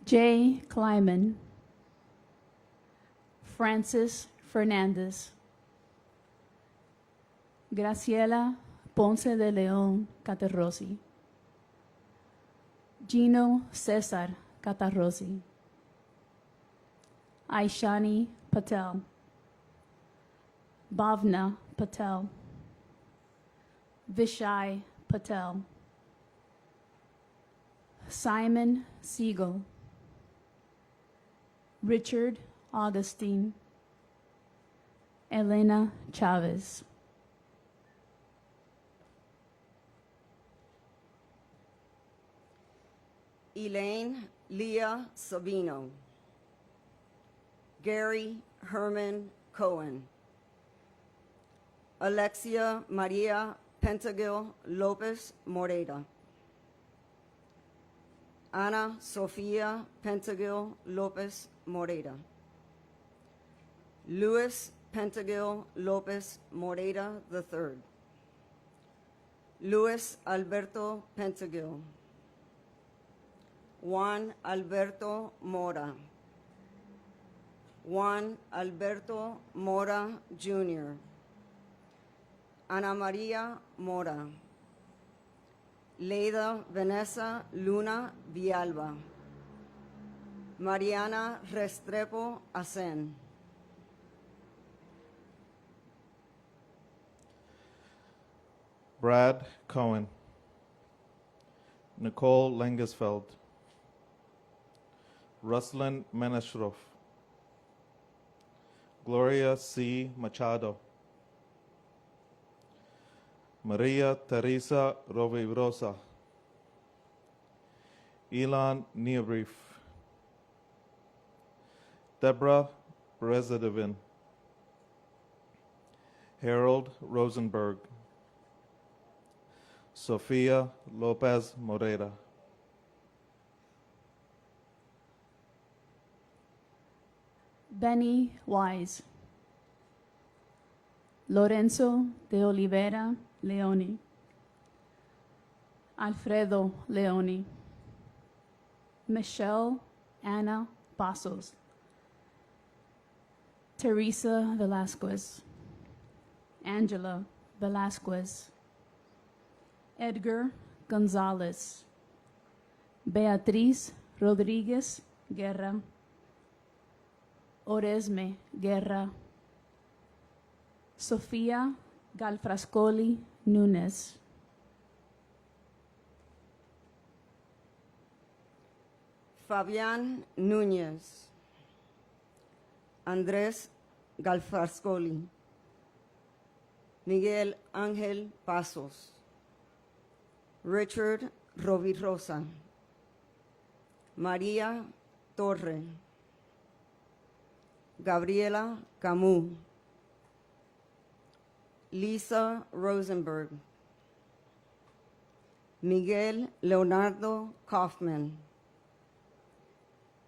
Jay Kleiman, Francis Fernandez, Graciela Ponce de León Catarrosi, Gino Cesar Catarrosi, Aishani Patel, Bhavna Patel, Vishai Patel, Simon Siegel, Richard Augustine, Elena Chavez. Elaine Leah Sabino, Gary Herman Cohen, Alexia Maria Pentagil Lopez Moreda, Ana Sofia Pentagil Lopez Moreda, Luis Pentagil Lopez Moreda III, Luis Alberto Pentagil, Juan Alberto Mora, Juan Alberto Mora Jr., Ana Maria Mora, Leida Vanessa Luna Villalba, Mariana Restrepo Asen, Brad Cohen, Nicole Langesfeld, Ruslan Menashroff, Gloria C. Machado, Maria Teresa Rovirosa, Elon Niebrief, Deborah Berezadovin, Harold Rosenberg, Sofia Lopez Moreira, Benny Wise, Lorenzo de Oliveira Leoni, Alfredo Leoni, Michelle Anna Pasos, Teresa Velasquez, Angela Velasquez, Edgar Gonzalez, Beatriz Rodriguez Guerra, Oresme Guerra, Sofia Galfrascoli Nunes. Fabián Núñez, Andrés Galfrascoli, Miguel Ángel Pasos, Richard Rovirosa, María Torre, Gabriela Camus, Lisa Rosenberg, Miguel Leonardo Kaufman,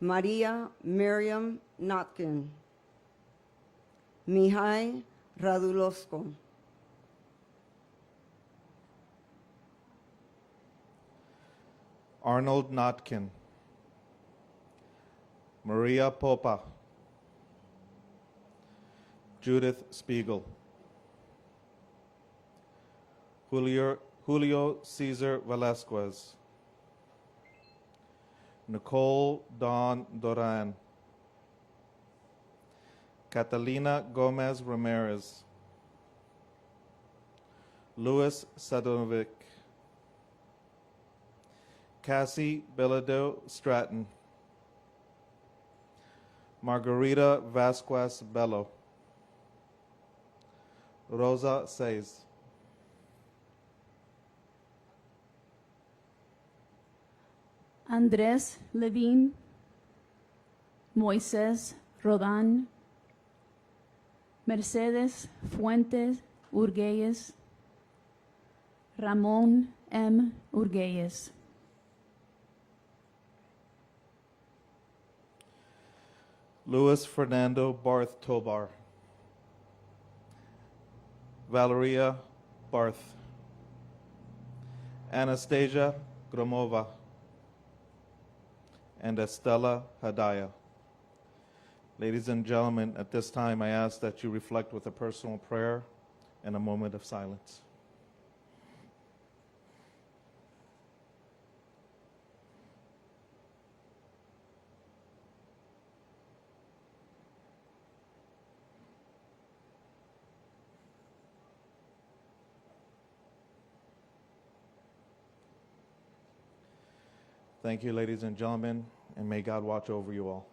Maria Miriam Notkin, Mihai Radulosco, Arnold Notkin, Maria Popa, Judith Spiegel, Julio Cesar Velasquez, Nicole Dawn Doran, Catalina Gomez Ramirez, Louis Sadonovic, Cassie Belado Stratton, Margarita Vasquez Bello, Rosa Says, Andrés Levine, Moisés Rodan, Mercedes Fuentes Urguelles, Ramón M. Urguelles. Luis Fernando Barth Tobar, Valeria Barth, Anastasia Gromova, and Estella Hadaya. Ladies and gentlemen, at this time I ask that you reflect with a personal prayer and a moment of silence. Thank you, ladies and gentlemen, and may God watch over you all.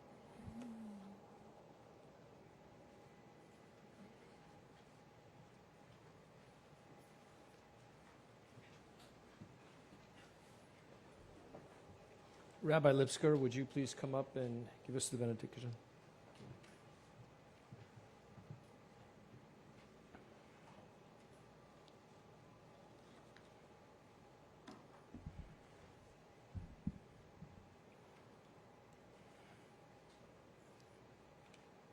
Rabbi Lipsker, would you please come up and give us the benediction?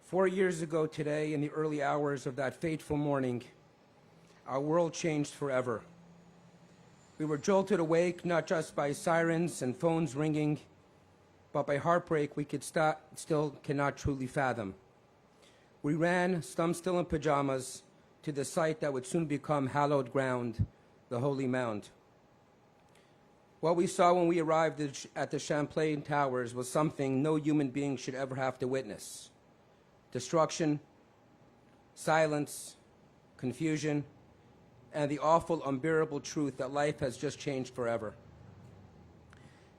4 years ago today, in the early hours of that fateful morning, our world changed forever. We were jolted awake not just by sirens and phones ringing, but by heartbreak we could still cannot truly fathom. We ran, some still in pajamas, to the site that would soon become hallowed ground, the Holy Mount. What we saw when we arrived at the Champlain Towers was something no human being should ever have to witness. Destruction, silence, confusion, and the awful, unbearable truth that life has just changed forever.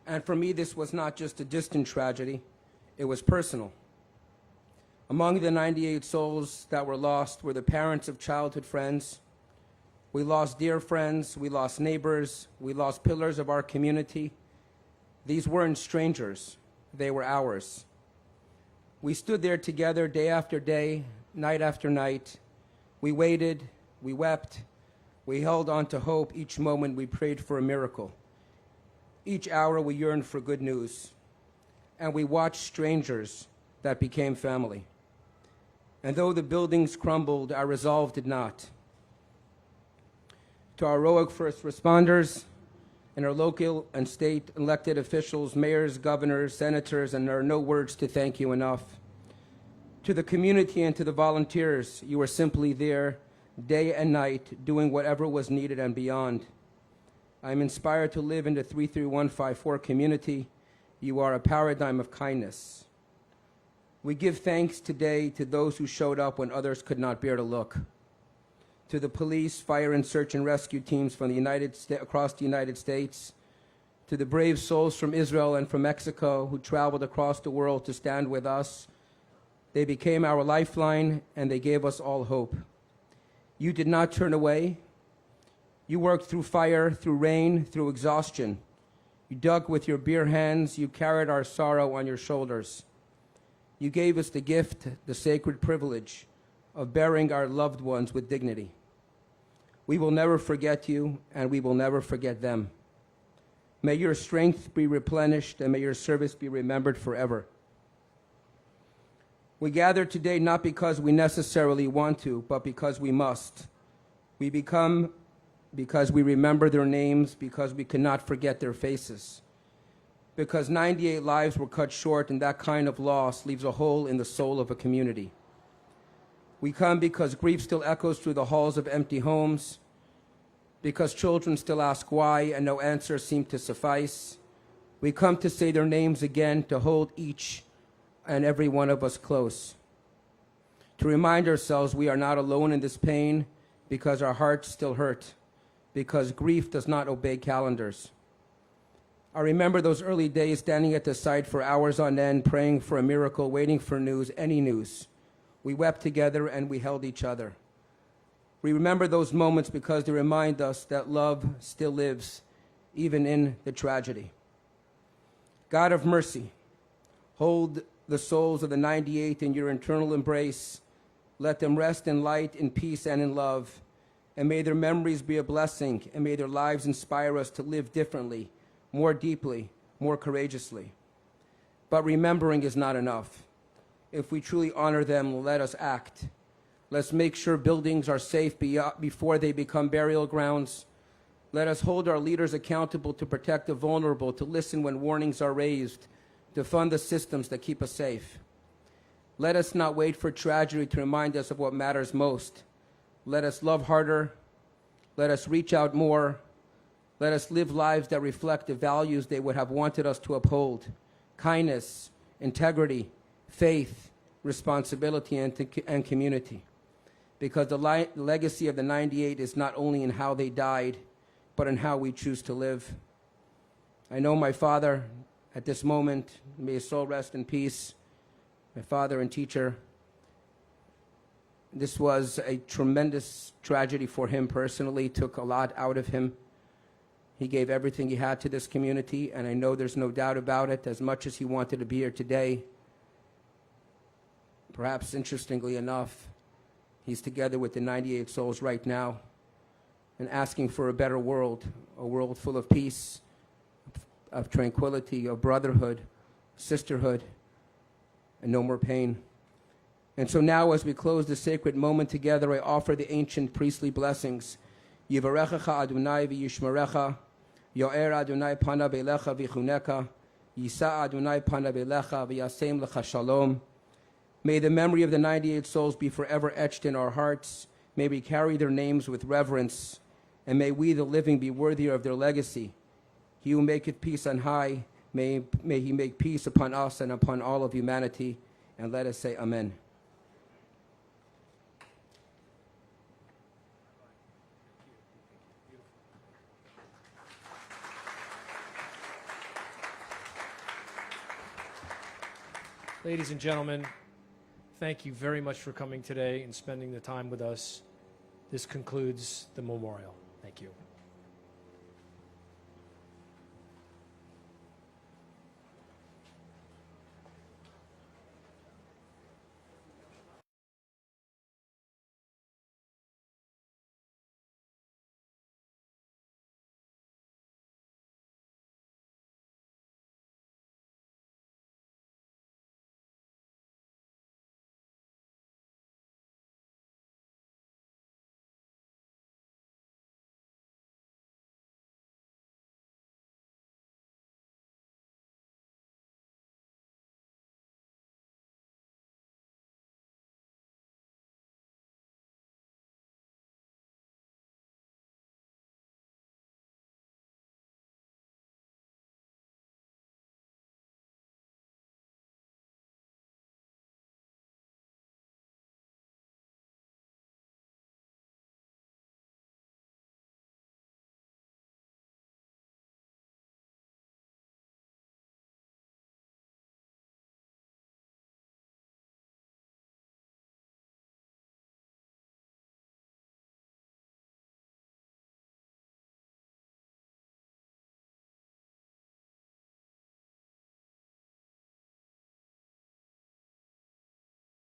And for me, this was not just a distant tragedy, it was personal. Among the 98 souls that were lost were the parents of childhood friends. We lost dear friends, we lost neighbors, we lost pillars of our community. These weren't strangers, they were ours. We stood there together day after day, night after night. We waited, we wept, we held on to hope. Each moment we prayed for a miracle. Each hour we yearned for good news. And we watched strangers that became family. And though the buildings crumbled, our resolve did not. To our heroic first responders and our local and state elected officials, mayors, governors, senators, and there are no words to thank you enough. To the community and to the volunteers, you were simply there day and night doing whatever was needed and beyond. I'm inspired to live in the 33154 community. You are a paradigm of kindness. We give thanks today to those who showed up when others could not bear to look. to the police, fire, and search and rescue teams from across the United States, to the brave souls from Israel and from Mexico who traveled across the world to stand with us. They became our lifeline, and they gave us all hope. You did not turn away. You worked through fire, through rain, through exhaustion. You dug with your bare hands. You carried our sorrow on your shoulders. You gave us the gift, the sacred privilege of burying our loved ones with dignity. We will never forget you, and we will never forget them. May your strength be replenished, and may your service be remembered forever. We gather today not because we necessarily want to, but because we must. We become because we remember their names, because we cannot forget their faces. Because 98 lives were cut short, and that kind of loss leaves a hole in the soul of a community. We come because grief still echoes through the halls of empty homes, because children still ask why and no answers seem to suffice. We come to say their names again, to hold each and every one of us close, to remind ourselves we are not alone in this pain, because our hearts still hurt, because grief does not obey calendars. I remember those early days standing at the site for hours on end, praying for a miracle, waiting for news, any news. We wept together and we held each other. We remember those moments because they remind us that love still lives, even in the tragedy. God of mercy, hold the souls of the 98 in your eternal embrace. Let them rest in light, in peace, and in love. And may their memories be a blessing, and may their lives inspire us to live differently, more deeply, more courageously. But remembering is not enough. If we truly honor them, let us act. Let's make sure buildings are safe before they become burial grounds. Let us hold our leaders accountable to protect the vulnerable, to listen when warnings are raised, to fund the systems that keep us safe. Let us not wait for tragedy to remind us of what matters most. Let us love harder. Let us reach out more. Let us live lives that reflect the values they would have wanted us to uphold: kindness, integrity, faith, responsibility, and community. Because the legacy of the 98 is not only in how they died, but in how we choose to live. I know my father at this moment, may his soul rest in peace, my father and teacher. This was a tremendous tragedy for him personally, took a lot out of him. He gave everything he had to this community, and I know there's no doubt about it, as much as he wanted to be here today. Perhaps interestingly enough, he's together with the 98 souls right now and asking for a better world, a world full of peace, of tranquility, of brotherhood, sisterhood, and no more pain. And so now, as we close the sacred moment together, I offer the ancient priestly blessings. Yivarechecha Adonai v'yishmerecha, Yo'er Adonai panav elecha v'chuneka, Yisa Adonai panav elecha v'yasem lecha shalom. May the memory of the 98 souls be forever etched in our hearts. May we carry their names with reverence, and may we, the living, be worthier of their legacy. He who maketh peace on high, may he make peace upon us and upon all of humanity. And let us say amen. Ladies and gentlemen, thank you very much for coming today and spending the time with us. This concludes the memorial. Thank you.